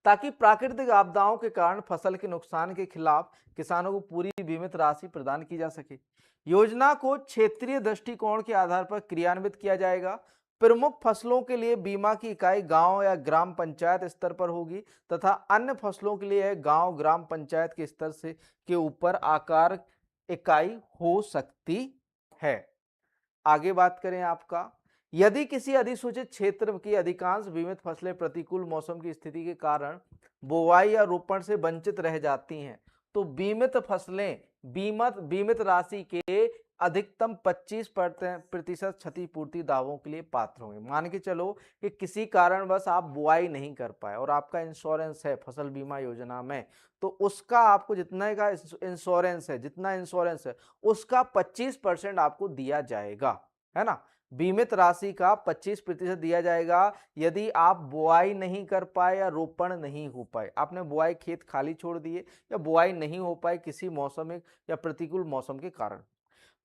A: ताकि प्राकृतिक आपदाओं के कारण फसल के नुकसान के खिलाफ किसानों को पूरी बीमित राशि प्रदान की जा सके। योजना को क्षेत्रीय दृष्टिकोण के आधार पर क्रियान्वित किया जाएगा। प्रमुख फसलों के लिए बीमा की इकाई गांव या ग्राम पंचायत स्तर पर होगी तथा अन्य फसलों के लिए गांव ग्राम पंचायत के स्तर से के ऊपर आकार इकाई हो सकती है। आगे बात करें आपका, यदि किसी अधिसूचित क्षेत्र की अधिकांश बीमित फसलें प्रतिकूल मौसम की स्थिति के कारण बुवाई या रोपण से वंचित रह जाती हैं तो बीमित फसलें बीमित राशि के अधिकतम 25% क्षतिपूर्ति दावों के लिए पात्र होंगे। मान के चलो कि किसी कारणवश आप बुआई नहीं कर पाए और आपका इंश्योरेंस है फसल बीमा योजना में, तो उसका आपको जितना का इंश्योरेंस है, जितना इंश्योरेंस है उसका 25% आपको दिया जाएगा, है ना। बीमित राशि का 25% दिया जाएगा यदि आप बुआई नहीं कर पाए या रोपण नहीं हो पाए, आपने बुआई खेत खाली छोड़ दिए या बुआई नहीं हो पाए किसी मौसम या प्रतिकूल मौसम के कारण।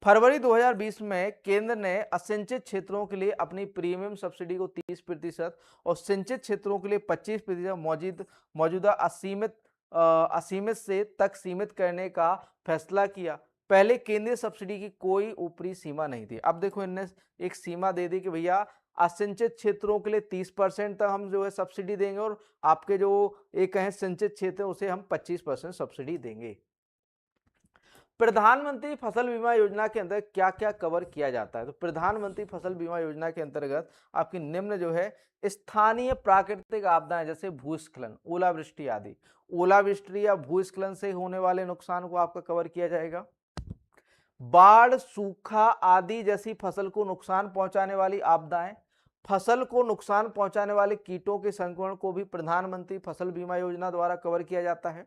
A: फरवरी 2020 में केंद्र ने असिंचित क्षेत्रों के लिए अपनी प्रीमियम सब्सिडी को 30% और सिंचित क्षेत्रों के लिए 25% मौजूदा असीमित से तक सीमित करने का फैसला किया। पहले केंद्रीय सब्सिडी की कोई ऊपरी सीमा नहीं थी, अब देखो इनने एक सीमा दे दी कि भैया असिंचित क्षेत्रों के लिए 30% तक हम जो है सब्सिडी देंगे और आपके जो एक कहें सिंचित क्षेत्र है उसे हम 25% सब्सिडी देंगे। प्रधानमंत्री फसल बीमा योजना के अंतर्गत क्या क्या कवर किया जाता है? तो प्रधानमंत्री फसल बीमा योजना के अंतर्गत आपकी निम्न जो है स्थानीय प्राकृतिक आपदाएं जैसे भूस्खलन, ओलावृष्टि आदि, ओलावृष्टि या भूस्खलन से होने वाले नुकसान को आपका कवर किया जाएगा। बाढ़, सूखा आदि जैसी फसल को नुकसान पहुंचाने वाली आपदाएं, फसल को नुकसान पहुंचाने वाले कीटों के संक्रमण को भी प्रधानमंत्री फसल बीमा योजना द्वारा कवर किया जाता है।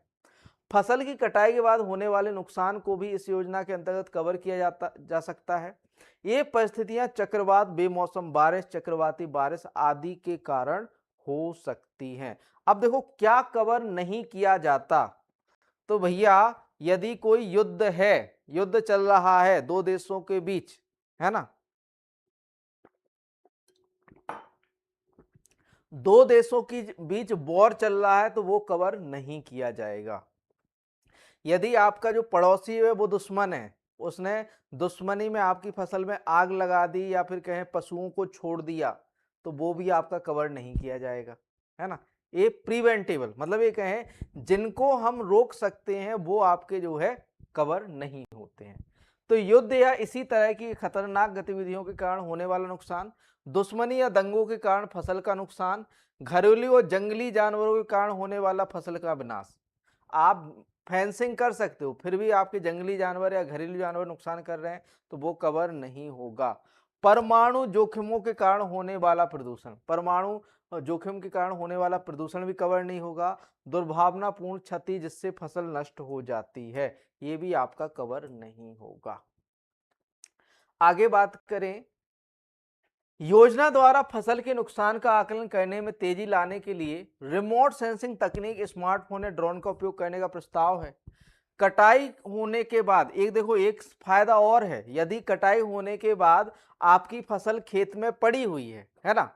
A: फसल की कटाई के बाद होने वाले नुकसान को भी इस योजना के अंतर्गत कवर किया जा सकता है। ये परिस्थितियां चक्रवात, बेमौसम बारिश, चक्रवाती बारिश आदि के कारण हो सकती हैं। अब देखो क्या कवर नहीं किया जाता, तो भैया यदि कोई युद्ध है, युद्ध चल रहा है दो देशों के बीच, है ना, दो देशों के बीच वॉर चल रहा है तो वो कवर नहीं किया जाएगा। यदि आपका जो पड़ोसी है वो दुश्मन है, उसने दुश्मनी में आपकी फसल में आग लगा दी या फिर कहें पशुओं को छोड़ दिया तो वो भी आपका कवर नहीं किया जाएगा, है ना। ये प्रिवेंटेबल मतलब ये कहें जिनको हम रोक सकते हैं वो आपके जो है कवर नहीं होते हैं। तो युद्ध या इसी तरह की खतरनाक गतिविधियों के कारण होने वाला नुकसान, दुश्मनी या दंगों के कारण फसल का नुकसान, घरेलू और जंगली जानवरों के कारण होने वाला फसल का विनाश। आप फेंसिंग कर सकते हो, फिर भी आपके जंगली जानवर या घरेलू जानवर नुकसान कर रहे हैं तो वो कवर नहीं होगा। परमाणु जोखिमों के कारण होने वाला प्रदूषण, परमाणु जोखिम के कारण होने वाला प्रदूषण भी कवर नहीं होगा। दुर्भावनापूर्ण क्षति जिससे फसल नष्ट हो जाती है, ये भी आपका कवर नहीं होगा। आगे बात करें, योजना द्वारा फसल के नुकसान का आकलन करने में तेजी लाने के लिए रिमोट सेंसिंग तकनीक, स्मार्टफोन या ड्रोन का उपयोग करने का प्रस्ताव है। कटाई होने के बाद एक देखो एक फायदा और है, यदि कटाई होने के बाद आपकी फसल खेत में पड़ी हुई है ना,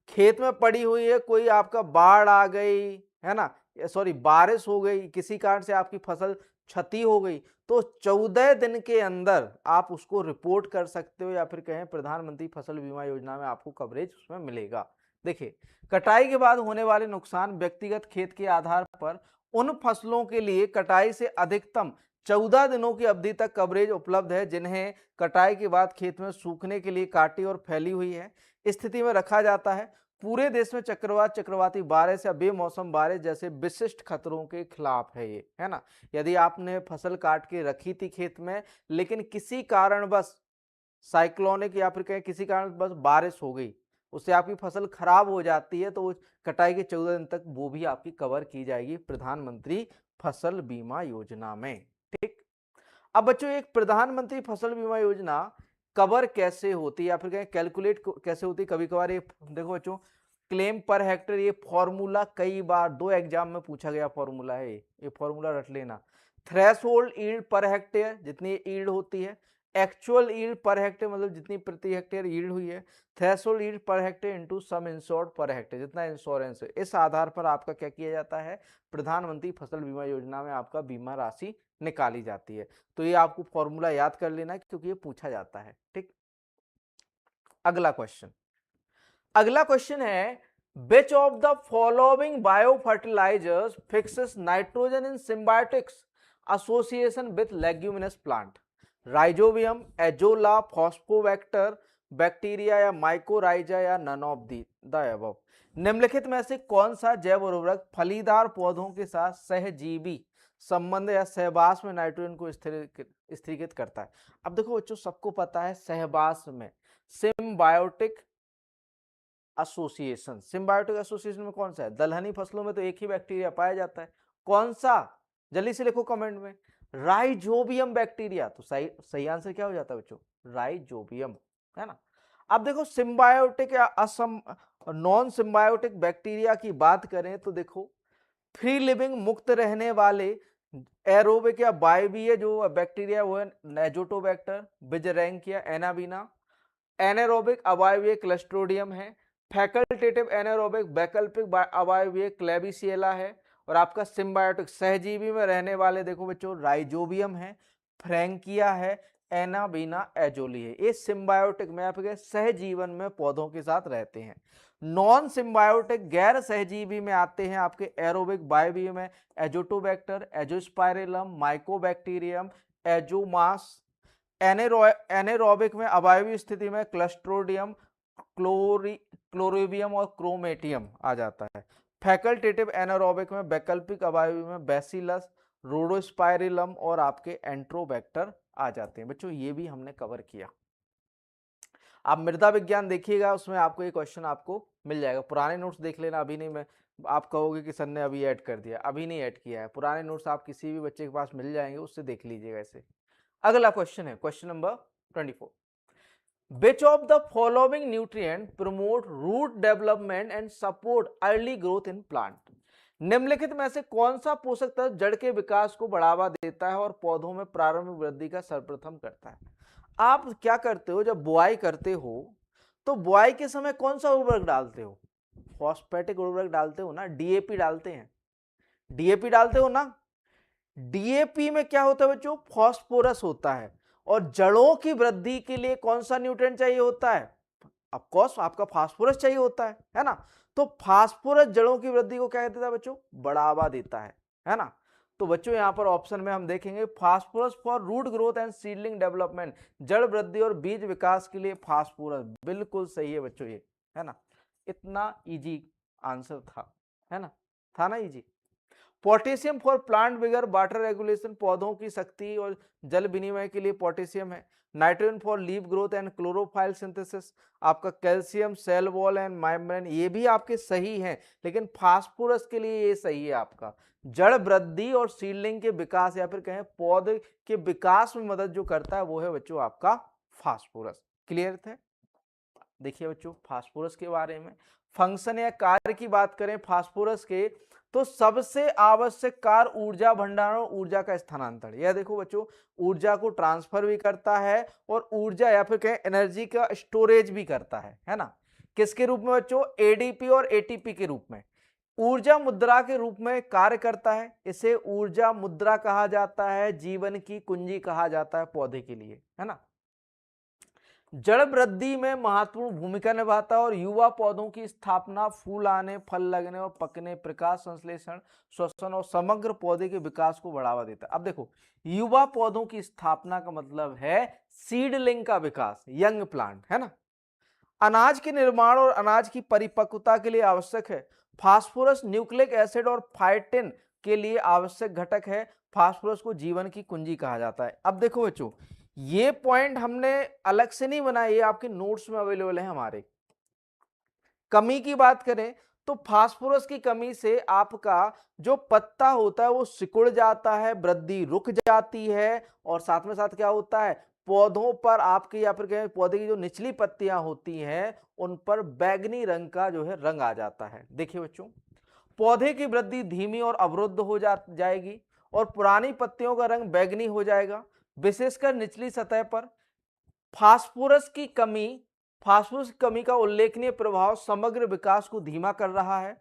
A: खेत में पड़ी हुई है, कोई आपका बाढ़ आ गई है ना, सॉरी बारिश हो गई, किसी कारण से आपकी फसल क्षति हो गई, तो 14 दिन के अंदर आप उसको रिपोर्ट कर सकते हो या फिर कहें प्रधानमंत्री फसल बीमा योजना में आपको कवरेज उसमें मिलेगा। देखिए, कटाई के बाद होने वाले नुकसान व्यक्तिगत खेत के आधार पर उन फसलों के लिए कटाई से अधिकतम 14 दिनों की अवधि तक कवरेज उपलब्ध है जिन्हें कटाई के बाद खेत में सूखने के लिए काटी और फैली हुई है स्थिति में रखा जाता है। पूरे देश में चक्रवात, चक्रवाती बारिश या बेमौसम बारिश जैसे विशिष्ट खतरों के खिलाफ है ये, है ना। यदि आपने फसल काट के रखी थी खेत में, लेकिन किसी कारणवश साइक्लोनिक या फिर कहें किसी कारण बस बारिश हो गई, उससे आपकी फसल खराब हो जाती है, तो कटाई के 14 दिन तक वो भी आपकी कवर की जाएगी प्रधानमंत्री फसल बीमा योजना में। ठीक, अब बच्चों एक प्रधानमंत्री फसल बीमा योजना कवर कैसे होती है या फिर कहें कैलकुलेट कैसे होती है, कभी कभार ये देखो बच्चों, क्लेम पर हेक्टेयर, ये फॉर्मूला कई बार 2 एग्जाम में पूछा गया फॉर्मूला है, ये फॉर्मूला रट लेना। थ्रेशोल्ड यील्ड पर हेक्टेयर, जितनी यील्ड होती है, एक्चुअल यील्ड पर हेक्टेयर मतलब जितनी प्रति हेक्टेयर यील्ड हुई है, threshold yield per hectare into some insured per hectare, जितना इंश्योरेंस है, इस आधार पर आपका क्या किया जाता है, प्रधानमंत्री फसल बीमा योजना में आपका बीमा राशि निकाली जाती है। तो ये आपको फॉर्मूला याद कर लेना क्योंकि ये पूछा जाता है। ठीक, अगला क्वेश्चन, अगला क्वेश्चन है, which of the following biofertilizers fixes nitrogen in symbiotics association with leguminous plant? Rhizobium, azolla, phosphobacter, bacteria या माइकोराइजा या नन ऑफ द अबव। निम्नलिखित में से कौन सा जैव उर्वरक फलीदार पौधों के साथ सहजीवी संबंध या सहवास में नाइट्रोजन को स्थिरीकृत करता है? अब देखो बच्चों, सबको पता है सहवास में सिम्बायोटिक एसोसिएशन, सिम्बायोटिक एसोसिएशन में कौन सा है? दलहनी फसलों में तो एक ही बैक्टीरिया पाया जाता है, कौन सा? जल्दी से लिखो कमेंट में, राइजोबियम बैक्टीरिया। तो सही आंसर क्या हो जाता है बच्चों? राइजोबियम, है ना। अब देखो सिम्बायोटिक या नॉन सिम्बायोटिक बैक्टीरिया की बात करें तो देखो, फ्री लिविंग मुक्त रहने वाले एरोबिक या बायवीय जो बैक्टीरिया वो है नेजोटोबैक्टर, बिजरैंकिया, एनाबीना। एनारोबिक अवायवीय क्लस्ट्रोडियम है। फैकल्टेटिव एनारोबिक वैकल्पिक अवायवीय क्लेबिसिएला है। और आपका सिम्बायोटिक सहजीवी में रहने वाले देखो बच्चों, राइजोबियम है, फ्रैंकिया है, एनाबीना एजोली है। ये सिम्बायोटिक में आपके सहजीवन में पौधों के साथ रहते हैं। नॉन सिम्बायोटिक गैर सहजीवी में आते हैं आपके एरोबिक बायोवीय में एजोटोबैक्टर, एजोस्पाइरेलम, माइकोबैक्टीरियम, एजोमास। एनेरोबिक में अवायवीय स्थिति में क्लस्ट्रोडियम, क्लोरीबियम और क्रोमेटियम आ जाता है। फैकल्टेटिव एनारोबिक में वैकल्पिक अवायवीय में बैसिलस, रोडोस्पाइरिलम और आपके एंट्रोबैक्टर आ जाते हैं। बच्चों ये भी हमने कवर किया। आप मृदा विज्ञान देखिएगा, उसमें आपको ये क्वेश्चन आपको मिल जाएगा। पुराने नोट्स देख लेना, अभी नहीं, मैं आप कहोगे कि सर ने अभी ऐड कर दिया, अभी नहीं ऐड किया है। पुराने नोट्स आप किसी भी बच्चे के पास मिल जाएंगे, उससे देख लीजिएगा इसे। अगला क्वेश्चन है question number 24, which of the following nutrient promote root development and support early growth in plant? निम्नलिखित में से कौन सा पोषक तत्व जड़ के विकास को बढ़ावा देता है और पौधों में प्रारंभिक वृद्धि का सर्वप्रथम करता है? आप क्या करते हो, जब बुआई करते हो तो बुआई के समय कौन सा उर्वरक डालते हो? फॉस्फेटिक उर्वरक डालते हो ना, डीएपी डालते हैं, डीएपी डालते हो ना। डीएपी में क्या होता है बच्चों? फास्फोरस होता है। और जड़ों की वृद्धि के लिए कौन सा न्यूट्रिएंट चाहिए होता है? ऑफ कोर्स आपका फास्फोरस चाहिए होता है ना। तो फास्फोरस जड़ों की वृद्धि को क्या देता है बच्चों? बढ़ावा देता है ना। तो बच्चों यहाँ पर ऑप्शन में हम देखेंगे phosphorus for root growth and seedling development, जड़ वृद्धि और बीज विकास के लिए फास्फोरस, बिल्कुल सही है बच्चों ये, है ना। इतना इजी आंसर था, है ना, था ना easy. Potassium for plant vigour water regulation, पौधों की शक्ति और जल विनिमय के लिए पोटेशियम है। Nitrogen for leaf growth and chlorophyll synthesis, आपका calcium cell wall and membrane, ये भी आपके सही हैं, लेकिन फास्फोरस के लिए ये सही है आपका, जड़ वृद्धि और सीडलिंग के विकास या फिर कहें पौधे के विकास में मदद जो करता है वो है बच्चों आपका फास्फोरस। क्लियर थे। देखिए बच्चों फास्फोरस के बारे में फंक्शन या कार्य की बात करें फास्फोरस के, तो सबसे आवश्यक कार्य ऊर्जा भंडारण और ऊर्जा का स्थानांतरण। यह देखो बच्चों ऊर्जा को ट्रांसफर भी करता है और ऊर्जा या फिर कहें एनर्जी का स्टोरेज भी करता है ना। किसके रूप में बच्चों? एडीपी और एटीपी के रूप में। ऊर्जा मुद्रा के रूप में कार्य करता है, इसे ऊर्जा मुद्रा कहा जाता है, जीवन की कुंजी कहा जाता है पौधे के लिए, है ना। जड़ वृद्धि में महत्वपूर्ण भूमिका निभाता है और युवा पौधों की स्थापना, फूल आने, फल लगने और पकने, प्रकाश संश्लेषण, श्वसन और समग्र पौधे के विकास को बढ़ावा देता है। अब देखो युवा पौधों की स्थापना का मतलब है सीडलिंग का विकास, यंग प्लांट, है ना। अनाज के निर्माण और अनाज की परिपक्वता के लिए आवश्यक है। फास्फोरस न्यूक्लिक एसिड और फाइटिन के लिए आवश्यक घटक है। फास्फोरस को जीवन की कुंजी कहा जाता है। अब देखो बच्चों ये पॉइंट हमने अलग से नहीं बनाए, ये आपके नोट्स में अवेलेबल है हमारे। कमी की बात करें तो फास्फोरस की कमी से आपका जो पत्ता होता है वो सिकुड़ जाता है, वृद्धि रुक जाती है और साथ में साथ क्या होता है पौधों पर आपके या फिर कहें पौधे की जो निचली पत्तियां होती हैं उन पर बैगनी रंग का जो है रंग आ जाता है। देखिए बच्चों पौधे की वृद्धि धीमी और अवरुद्ध हो जाएगी और पुरानी पत्तियों का रंग बैगनी हो जाएगा, विशेषकर निचली सतह पर। फास्फोरस की कमी फास्फोरस की कमी का उल्लेखनीय प्रभाव समग्र विकास को धीमा कर रहा है।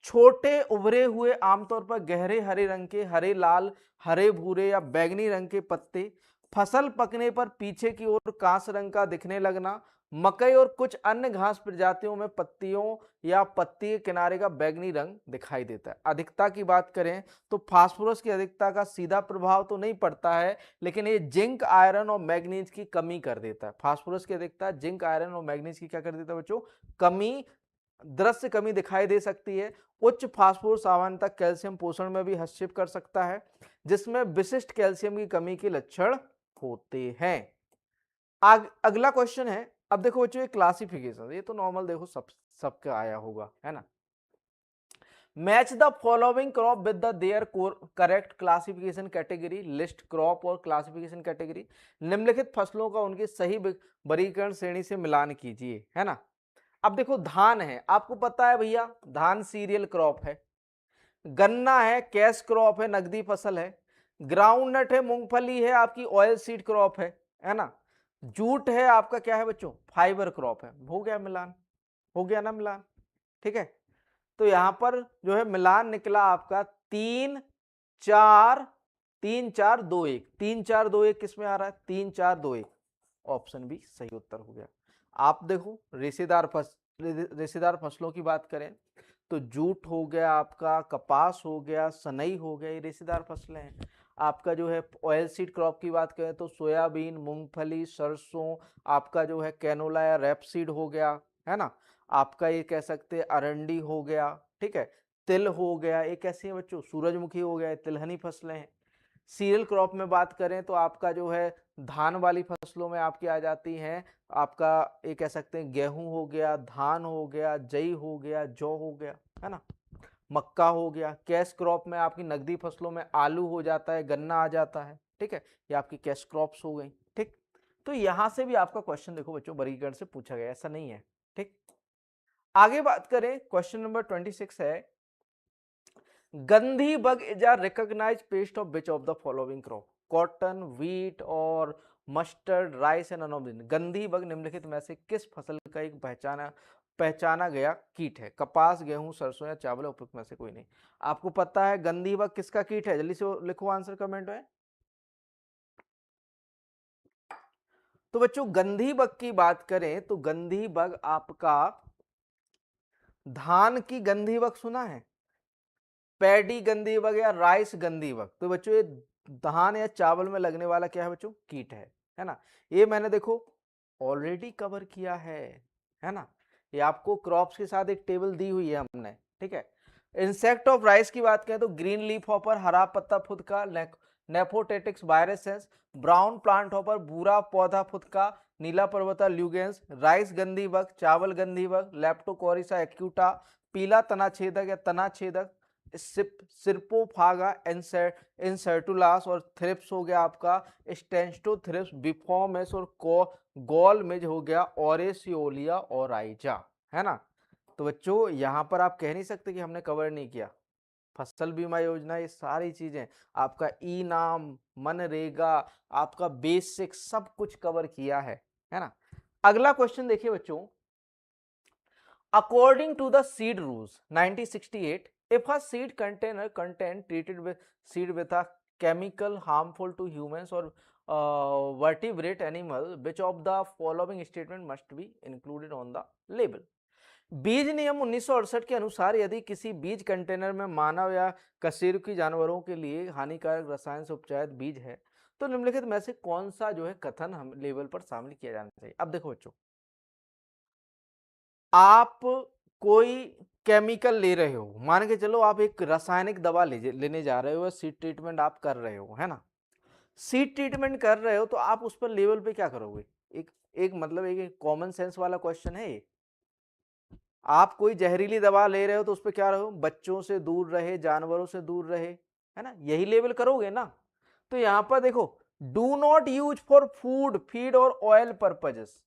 A: छोटे उभरे हुए आमतौर पर गहरे हरे रंग के, हरे लाल, हरे भूरे या बैंगनी रंग के पत्ते, फसल पकने पर पीछे की ओर कांस रंग का दिखने लगना, मकई और कुछ अन्य घास प्रजातियों में पत्तियों या पत्ती के किनारे का बैंगनी रंग दिखाई देता है। अधिकता की बात करें तो फास्फोरस की अधिकता का सीधा प्रभाव तो नहीं पड़ता है, लेकिन ये जिंक, आयरन और मैग्नीज की कमी कर देता है। फास्फोरस की अधिकता जिंक, आयरन और मैग्नीज की क्या कर देता है बच्चों? कमी, दृश्य कमी दिखाई दे सकती है। उच्च फास्फोरस सामान्यतः कैल्शियम पोषण में भी हस्तक्षेप कर सकता है, जिसमें विशिष्ट कैल्शियम की कमी के लक्षण होते हैं। अगला क्वेश्चन है, अब देखो बच्चों ये क्लासिफिकेशन, ये तो नॉर्मल देखो सबका आया होगा, है ना। Match the following crop with the their correct classification category, list crop और क्लासिफिकेशन कैटेगरी। निम्नलिखित फसलों का उनकी सही वर्गीकरण श्रेणी से मिलान कीजिए, है ना। अब देखो धान है, आपको पता है भैया धान सीरियल क्रॉप है। गन्ना है कैश क्रॉप है, नकदी फसल है। ग्राउंडनट है, मूंगफली है, आपकी ऑयल सीड क्रॉप है ना। जूट है आपका क्या है बच्चों? फाइबर क्रॉप है। हो गया मिलान, हो गया ना मिलान, ठीक है। तो यहां पर जो है मिलान निकला आपका 3 4 3 4 2 1, 3 4 2 1 किसमें आ रहा है? 3 4 2 1, ऑप्शन बी सही उत्तर हो गया। आप देखो रेशेदार फसलों की बात करें तो जूट हो गया आपका, कपास हो गया, सनई हो गया, ये रेशेदार फसलें हैं। आपका जो है ऑयल सीड क्रॉप की बात करें तो सोयाबीन, मूंगफली, सरसों, आपका जो है कैनोला या रैपसीड हो गया, है ना। आपका ये कह सकते हैं अरंडी हो गया, ठीक है। तिल हो गया, ये कैसी है बच्चों? सूरजमुखी हो गया, तिलहनी फसलें हैं। सीरियल क्रॉप में बात करें तो आपका जो है धान वाली फसलों में आपकी आ जाती हैं, आपका ये कह सकते हैं गेहूं हो गया, धान हो गया, जई हो गया, जौ हो गया, है ना। मक्का हो गया। कैश क्रॉप में आपकी नकदी फसलों में आलू हो जाता है, गन्ना आ जाता है, ठीक है। ये आपकी कैश क्रॉप्स हो गई, ठीक। तो यहां से भी आपका क्वेश्चन देखो बच्चों वर्गीकरण से पूछा गया, ऐसा नहीं है, ठीक। आगे बात करें क्वेश्चन नंबर 26 है, gandhi bug is a recognised pest of which of the following crop? Cotton, wheat और मस्टर्ड, राइस एंड अनोबिन। गंधी बग निम्नलिखित में से किस फसल का एक पहचाना गया कीट है? कपास, गेहूं, सरसों या चावल, उपयुक्त में से कोई नहीं। आपको पता है गंधी बग किसका कीट है? जल्दी से लिखो आंसर कमेंट में। तो बच्चों गंधी बग की बात करें तो गंधी बग आपका धान की गंधी बग सुना है? पैडी गंदी बग या राइस गंदी बग। तो बच्चों ये धान या चावल में लगने वाला क्या है बच्चों, कीट है ना। ये मैंने देखो ऑलरेडी कवर किया है ना। ये आपको क्रॉप्स के साथ एक टेबल दी हुई है हमने, ठीक है। इंसेक्ट ऑफ राइस की बात करें तो ग्रीन लीफ हॉपर, हरा पत्ता फुदका, नेफोटेटिक्स वायरसेंस, ब्राउन प्लांट हॉपर, भूरा पौधा फुदका, नीला पर्वता ल्यूगेंस, राइस गंदी बग, चावल गंदी बग, लेप्टोकोरिसा एक्यूटा, पीला तना छेदक या तना छेदक, सिर्पोफागा इंसर्टुलास, और थ्रिप्स हो गया आपका स्टेंस्टोथ्रिप्स बिफॉर्मिस, और गॉल मेज हो गया ओरेसियोलिया ओराइजा, है ना। तो बच्चों यहां पर आप कह नहीं सकते कि हमने कवर नहीं किया। फसल बीमा योजना, ये सारी चीजें, आपका ई नाम, मनरेगा, आपका बेसिक, सब कुछ कवर किया है ना। अगला क्वेश्चन देखिए बच्चों, according to the seed rules 1968, if a seed container content treated with seed with a chemical harmful to humans or vertebrate animal, which of the following statement must be included on the label? बीज नियम 1968 के अनुसार यदि किसी बीज container में मानव या कशेरुकी जानवरों के लिए हानिकारक रसायन से उपचारित बीज है तो निम्नलिखित में से कौन सा जो है कथन हम लेवल पर शामिल किया जाना चाहिए। अब देखो बच्चों, आप कोई केमिकल ले रहे हो, मान के चलो आप एक रासायनिक दवा लेने जा रहे हो, सीड ट्रीटमेंट आप कर रहे हो, है ना। सीड ट्रीटमेंट कर रहे हो तो आप उस पर लेवल पे क्या करोगे, एक मतलब एक कॉमन सेंस वाला क्वेश्चन है ये। आप कोई जहरीली दवा ले रहे हो तो उस पर क्या रहो, बच्चों से दूर रहे, जानवरों से दूर रहे, है ना, यही लेवल करोगे ना। तो यहां पर देखो, do not use for food feed और ऑयल पर्पजेस,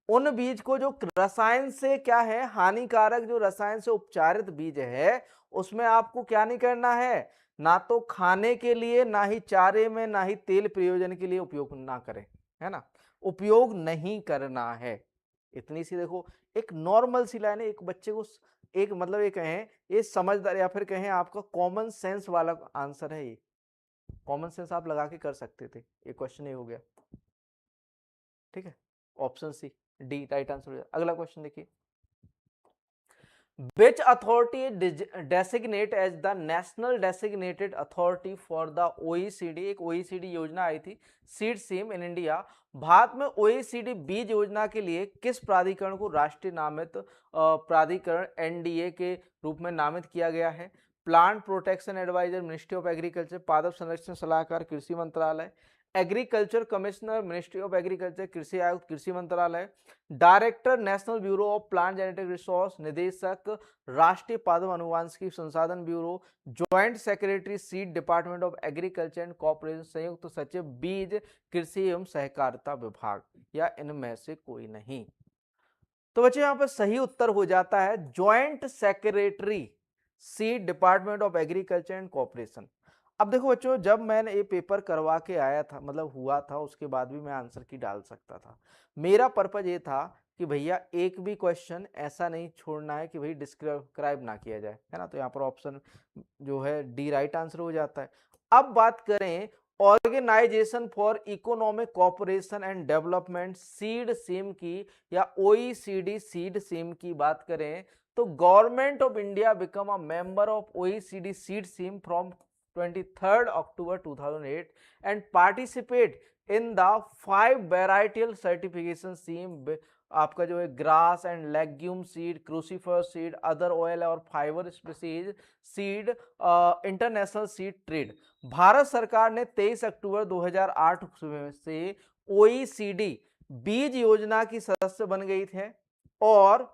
A: उन बीज को जो रसायन से क्या है, हानिकारक जो रसायन से उपचारित बीज है, उसमें आपको क्या नहीं करना है, ना तो खाने के लिए, ना ही चारे में, ना ही तेल प्रयोजन के लिए उपयोग ना करें, है ना, उपयोग नहीं करना है। इतनी सी देखो, एक नॉर्मल सी लाइन है, एक बच्चे को एक मतलब ये कहें, ये समझदार या फिर कहें आपका कॉमन सेंस वाला आंसर है। ये कॉमन सेंस आप लगा के कर सकते थे, ये क्वेश्चन ये हो गया, ठीक है। Option C D right answer हो जाए। अगला क्वेश्चन देखिए, which authority designate as the national designated authority for the OECD, एक OECD योजना आई थी सीड सीम इन इंडिया। भारत में OECD बीज योजना के लिए किस प्राधिकरण को राष्ट्रीय नामित प्राधिकरण एनडीए के रूप में नामित किया गया है? Plant protection adviser ministry of agriculture, पादप संरक्षण सलाहकार कृषि मंत्रालय, agriculture commissioner ministry of agriculture, कृषि आयुक्त कृषि मंत्रालय, director national bureau of plant genetic resource, निदेशक राष्ट्रीय पादप अनुवांशिकी संसाधन ब्यूरो, joint secretary seed department of agriculture and corporation, संयुक्त सचिव बीज कृषि एवं सहकारिता विभाग, या इनमें से कोई नहीं। तो बच्चे यहां पर सही उत्तर हो जाता है joint secretary seed department of agriculture and corporation. अब देखो बच्चों, जब मैंने ये पेपर करवा के आया था, मतलब हुआ था, उसके बाद भी मैं आंसर की डाल सकता था। मेरा पर्पज ये था कि भैया एक भी क्वेश्चन ऐसा नहीं छोड़ना है कि भाई डिस्क्राइब ना किया जाए, है ना। तो यहाँ पर ऑप्शन जो है डी राइट आंसर हो जाता है। अब बात करें organisation for economic cooperation and development seed scheme की, या ओईसीडी सीड सीम की बात करें, तो government of India become a member of OECD seed scheme from 23rd October 2008 and participate in the 5 varietal certification scheme, आपका जो है grass and legume seed, crucifer seed, other oil और fibre species seed, international seed trade. Bharat सरकार ने 23 अक्टूबर 2008 से OECD बीज योजना की सदस्य बन गई थे और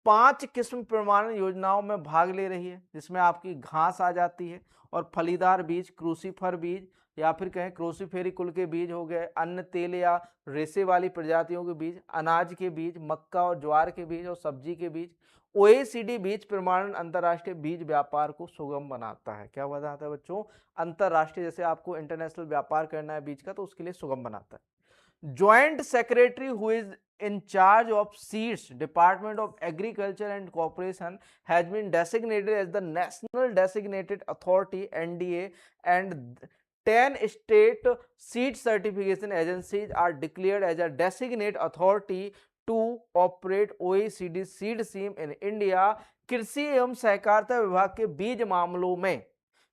A: 5 किस्म प्रमाणन योजनाओं में भाग ले रही है, जिसमें आपकी घास आ जाती है और फलीदार बीज, क्रूसीफर बीज, या फिर कहें क्रोसीफेरी कुल के बीज हो गए, अन्न तेल या रेशे वाली प्रजातियों के बीज, अनाज के बीज, मक्का और ज्वार के बीज और सब्जी के बीज। ओएसीडी बीज प्रमाणन अंतरराष्ट्रीय बीज व्यापार को सुगम बनाता है। क्या बनाता है बच्चों? अंतरराष्ट्रीय, जैसे आपको इंटरनेशनल व्यापार करना है बीज का, तो उसके लिए सुगम बनाता है। Joint secretary who is in charge of seeds department of agriculture and cooperation has been designated as the national designated authority NDA, and 10 state seed certification agencies are declared as a designate authority to operate OECD seed scheme in India. कृषि एवं सहकारिता विभाग के बीज मामलों में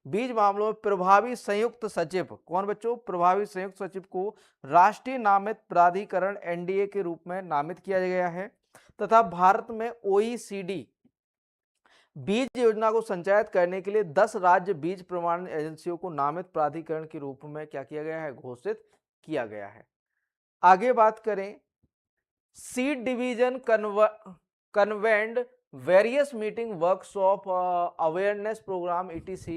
A: प्रभावी संयुक्त सचिव, कौन बच्चों, प्रभावी संयुक्त सचिव को राष्ट्रीय नामित प्राधिकरण एनडीए के रूप में नामित किया गया है तथा भारत में ओईसीडी बीज योजना को संचालित करने के लिए 10 राज्य बीज प्रमाणन एजेंसियों को नामित प्राधिकरण के रूप में क्या किया गया है, घोषित किया गया है। आगे बात करें, seed division convened various meeting workshop awareness program etc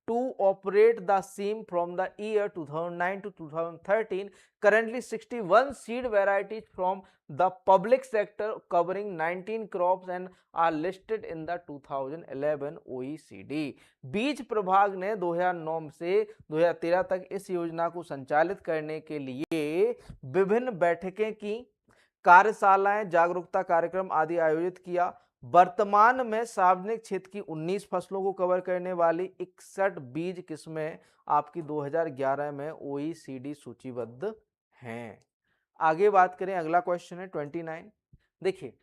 A: to operate the same from the year 2009 to 2013. Currently 61 seed varieties from the public sector covering 19 crops and are listed in the 2011 OECD. बीज प्रभाग ने 2009 से 2013 तक इस योजना को संचालित करने के लिए विभिन्न बैठकें की, कार्यशालाएं, जागरूकता कार्यक्रम आदि आयोजित किया। वर्तमान में सार्वजनिक क्षेत्र की 19 फसलों को कवर करने वाली 61 बीज किस्में आपकी 2011 में ओईसीडी सूचीबद्ध हैं। आगे बात करें, अगला क्वेश्चन है 29। देखिए,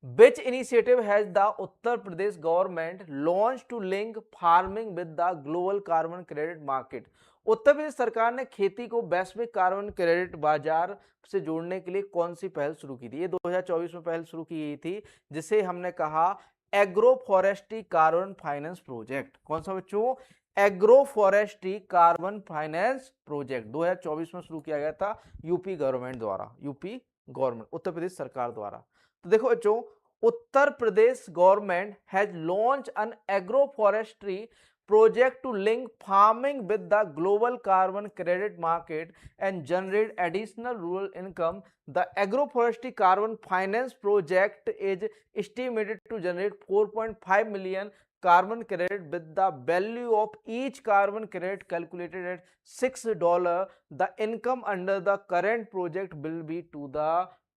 A: which initiative has the Uttar Pradesh government launch to link farming with the global carbon credit market. Uttar Pradesh सरकार ने खेती को वैश्विक कार्बन क्रेडिट बाजार से जोड़ने के लिए कौन सी पहल शुरू की थी? ये 2024 में पहल शुरू की गई थी, जिसे हमने कहा agro forestry carbon finance project. कौन सा बच्चों? Agro forestry carbon finance project 2024 में शुरू किया गया था यूपी गवर्नमेंट द्वारा, यूपी गवर्नमेंट, उत्तर प्रदेश सरकार द्वारा। तो देखो बच्चों, Uttar Pradesh government has launch an agro forestry project to link farming with the global carbon credit market and generate additional rural income. The agroforestry carbon finance project is estimated to generate 4.5 million carbon credit with the value of each carbon credit calculated at $6. The income under the current project will be to the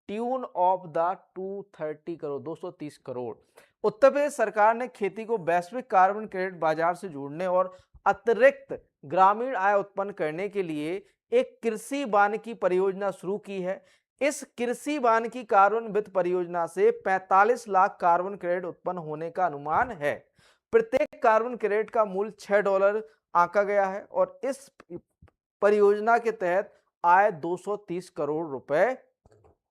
A: tune of the 230 crore 230 crore. Uttar Pradesh सरकार ने खेती को वैश्विक carbon credit बाजार से जोड़ने और अतिरिक्त ग्रामीण आय उत्पन्न करने के लिए एक कृषि वानिकी परियोजना शुरू की है। इस कृषि वानिकी कार्बन वित्त परियोजना से 45 लाख कार्बन क्रेडिट उत्पन्न होने का अनुमान है। प्रत्येक कार्बन क्रेडिट का मूल्य $6 आंका गया है और इस परियोजना के तहत आय 230 करोड़ रुपए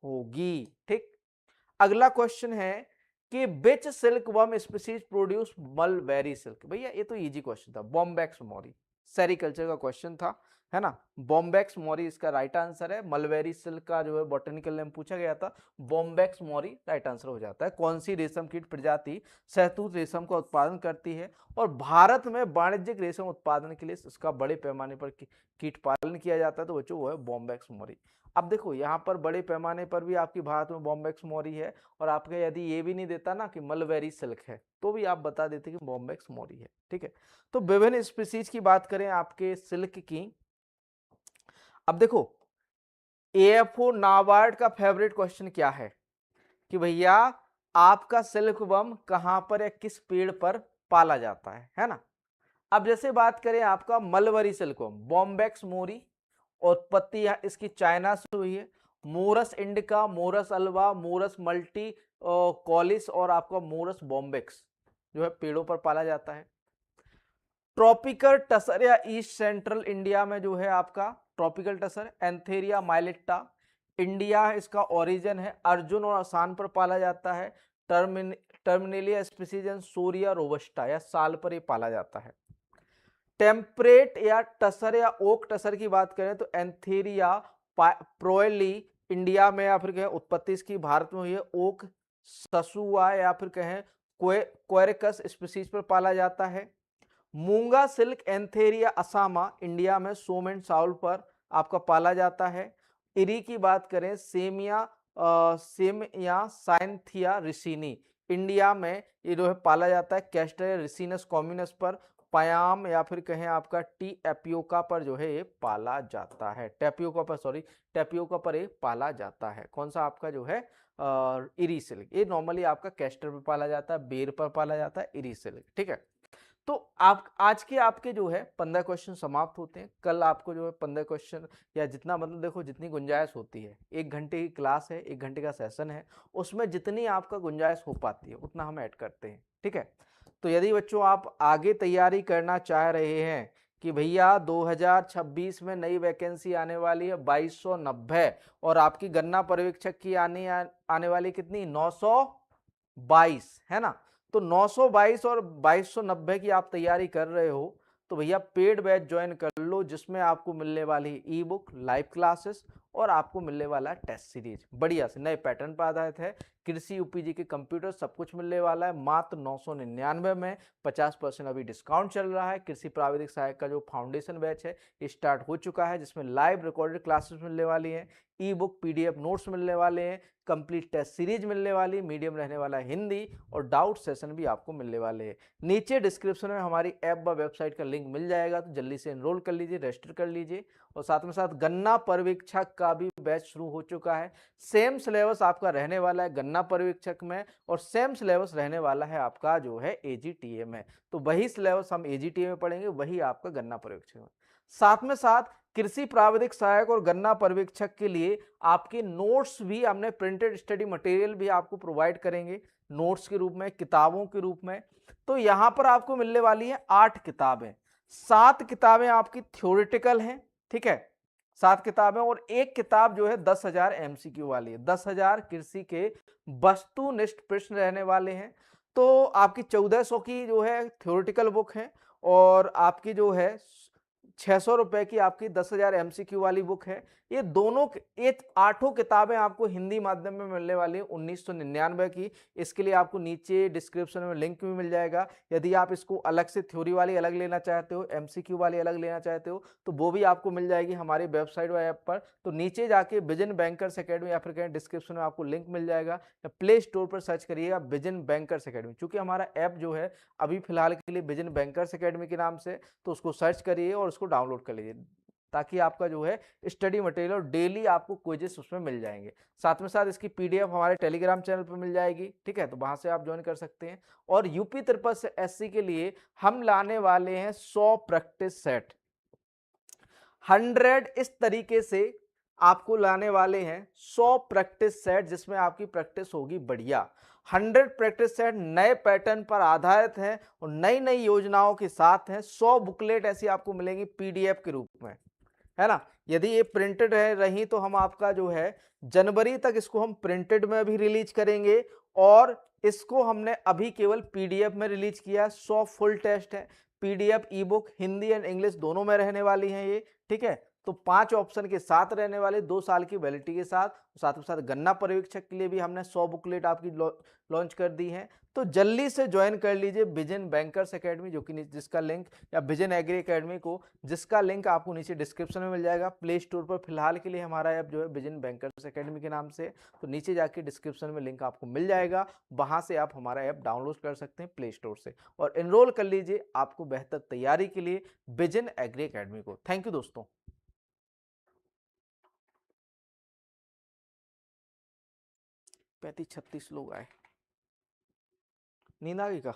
A: होगी। ठीक, अगला क्वेश्चन है कि which silk worm species produce mulberry silk. भैया ये तो इजी क्वेश्चन था, बॉम्बैक्स मोरी, सेरिकल्चर का क्वेश्चन था, है ना। बॉम्बैक्स मोरी इसका राइट आंसर है। मलबेरी सिल्क का जो है बॉटनिकल नेम पूछा गया था, बॉम्बैक्स मोरी राइट आंसर हो जाता है। कौन सी रेशम कीट प्रजाति शहतूत रेशम का उत्पादन करती है और भारत में वाणिज्यिक रेशम उत्पादन के लिए इसका बड़े पैमाने पर कीट पालन किया जाता है? तो बच्चों वो है बॉम्बैक्स मोरी। अब देखो यहाँ पर बड़े पैमाने पर भी आपकी भारत में बॉम्बैक्स मोरी है और आपके यदि ये भी नहीं देता ना कि मलबेरी सिल्क है तो भी आप बता देते कि बॉम्बैक्स मोरी है। ठीक है, तो विभिन्न स्पीसीज की बात करें आपके सिल्क की। अब देखो, एएफओ नाबार्ड का फेवरेट क्वेश्चन क्या है कि भैया आपका सिल्क वर्म कहां पर या किस पेड़ पर पाला जाता है ना। अब जैसे बात करें आपका mulberry silk worm, Bombyx mori, उत्पत्ति इसकी चाइना से हुई है। Morris indica, Morris Alva, Morris multi Collins और आपका मोरस बॉम्बैक्स जो है पेड़ों पर पाला जाता है। ट्रॉपिकल टसर या ईस्ट सेंट्रल इंडिया में जो है आपका ट्रॉपिकल टसर एंथेरिया माइलेट्टा, इंडिया इसका ओरिजिन है। अर्जुन और आसाम पर पाला जाता है। टर्मिनेलिया स्पीसीज एंड सोरिया रोबस्टा या साल पर ही पाला जाता है। टेम्परेट या टसर या ओक टसर की बात करें तो एंथेरिया प्रोएली इंडिया में या फिर कहें उत्पत्ति इसकी भारत में हुई है। ओक ससुआ या फिर कहें क्वेरेकस स्पीसीज पर पाला जाता है। मूंगा सिल्क एंथेरिया असामा इंडिया में सोम एंड साउल पर आपका पाला जाता है। इरी की बात करें सेमिया साइंथिया रिसिनी इंडिया में ये जो है पाला जाता है। कैस्टर रिसिनस कॉम्युनस पर, पयाम या फिर कहें आपका टी एपियोका पर जो है ये पाला जाता है। टेपियोका पर ये पाला जाता है। कौन सा आपका जो है इरी सिल्क, ये नॉर्मली आपका कैस्टर पर पाला जाता है, बेर पर पाला जाता है, इरी सिल्क। ठीक है, तो आप आज के आपके जो है 15 क्वेश्चन समाप्त होते हैं। कल आपको जो है 15 क्वेश्चन या जितना मतलब देखो जितनी गुंजाइश होती है, 1 घंटे की क्लास है, 1 घंटे का सेशन है, उसमें जितनी आपका गुंजाइश हो पाती है उतना हम ऐड करते हैं। ठीक है। तो यदि बच्चों आप आगे तैयारी करना चाह रहे हैं कि भैया 2026 में नई वैकेंसी आने वाली है 2290 और आपकी गन्ना पर्यवेक्षक की आने वाली कितनी 922 है ना, तो 922 और 2290 की आप तैयारी कर रहे हो तो भैया पेड बैच ज्वाइन कर लो, जिसमें आपको मिलने वाली ई बुक, लाइव क्लासेस और आपको मिलने वाला टेस्ट सीरीज बढ़िया से नए पैटर्न पर आधारित है। कृषि यूपीजी के कंप्यूटर सब कुछ मिलने वाला है मात्र 999 में। 50% अभी डिस्काउंट चल रहा है। कृषि प्राविधिक सहायक का जो फाउंडेशन बैच है स्टार्ट हो चुका है, जिसमें लाइव रिकॉर्डेड क्लासेस मिलने वाली हैं, ई बुक पीडीएफ नोट्स मिलने वाले हैं, कंप्लीट टेस्ट सीरीज मिलने वाली, मीडियम रहने वाला हिंदी और डाउट सेशन भी आपको मिलने वाले हैं। नीचे डिस्क्रिप्शन में हमारी ऐप व वेबसाइट का लिंक मिल जाएगा, तो जल्दी से एनरोल कर लीजिए, रजिस्टर कर लीजिए। और साथ में साथ गन्ना पर्यवेक्षक का भी बैच शुरू हो चुका है। सेम सिलेबस आपका रहने वाला है गन्ना पर्यवेक्षक में और सेम सिलेबस रहने वाला है आपका जो है एजीटीए में। तो वही सिलेबस हम एजीटीए में पढ़ेंगे, वही आपका गन्ना पर्यवेक्षक में। साथ में साथ कृषि प्राविधिक सहायक और गन्ना पर्यवेक्षक के लिए आपके नोट्स भी हमने प्रिंटेड स्टडी मटेरियल भी आपको प्रोवाइड करेंगे नोट्स के रूप में, किताबों के रूप में। तो यहां पर आपको मिलने वाली है 8 किताबें। 7 किताबें आपकी थ्योरेटिकल हैं, ठीक है, 7 किताबें, और एक किताब जो है 10,000 एमसीक्यू वाली है। 10,000 कृषि के वस्तुनिष्ठ प्रश्न रहने वाले हैं। तो आपकी 1400 की जो है थ्योरेटिकल बुक है और आपकी जो है 600 रुपए की आपकी 10,000 एमसीक्यू वाली बुक है। ये दोनों ये 8 किताबें आपको हिंदी माध्यम में मिलने वाली है 1999 की। इसके लिए आपको नीचे डिस्क्रिप्शन में लिंक भी मिल जाएगा। यदि आप इसको अलग से थ्योरी वाली अलग लेना चाहते हो, एमसीक्यू वाली अलग लेना चाहते हो, तो वो भी आपको मिल जाएगी हमारी वेबसाइट व ऐप पर। तो नीचे जाके विजन बैंकर्स एकेडमी या फिर कहीं डिस्क्रिप्शन में आपको लिंक मिल जाएगा, या प्ले स्टोर पर सर्च करिएगा विजन बैंकर्स एकेडमी। चूंकि हमारा ऐप जो है अभी फिलहाल के लिए विजन बैंकर्स एकेडमी के नाम से, तो उसको सर्च करिए और उसको डाउनलोड कर लीजिए, ताकि आपका जो है स्टडी मटेरियल और डेली आपको क्विजेस उसमें मिल जाएंगे। साथ में साथ इसकी पीडीएफ हमारे टेलीग्राम चैनल पर मिल जाएगी, ठीक है, तो वहां से आप ज्वाइन कर सकते हैं। और यूपी त्रिपल एससी के लिए हम लाने वाले हैं 100 प्रैक्टिस सेट, 100 इस तरीके से आपको लाने वाले हैं 100 प्रैक्टिस सेट, जिसमें आपकी प्रैक्टिस होगी बढ़िया। 100 प्रैक्टिस सेट नए पैटर्न पर आधारित हैं और नई नई योजनाओं के साथ हैं। 100 बुकलेट ऐसी आपको मिलेंगी पीडीएफ के रूप में, है ना। यदि ये प्रिंटेड रही तो हम आपका जो है जनवरी तक इसको हम प्रिंटेड में भी रिलीज करेंगे, और इसको हमने अभी केवल पीडीएफ में रिलीज किया। 100 फुल टेस्ट है, PDF E book Hindi and English दोनों में रहने वाली हैं ये, ठीक है। तो 5 ऑप्शन के साथ रहने वाले, 2 साल की वैलिडिटी के साथ। साथ में साथ गन्ना पर्यवेक्षक के लिए भी हमने 100 बुकलेट आपकी लॉन्च कर दी है। तो जल्दी से ज्वाइन कर लीजिए विजन बैंकर्स एकेडमी, जो कि जिसका लिंक, या विजन एग्री एकेडमी को, जिसका लिंक आपको नीचे डिस्क्रिप्शन में मिल जाएगा। प्ले स्टोर पर फिलहाल के लिए हमारा ऐप जो है विजन बैंकर्स एकेडमी के नाम से, तो नीचे जाके डिस्क्रिप्शन में लिंक आपको मिल जाएगा, वहां से आप हमारा ऐप डाउनलोड कर सकते हैं प्ले स्टोर से, और एनरोल कर लीजिए आपको बेहतर तैयारी के लिए विजन एग्री एकेडमी को। थैंक यू दोस्तों। 35-36 लोग आए, नींद आ गई का?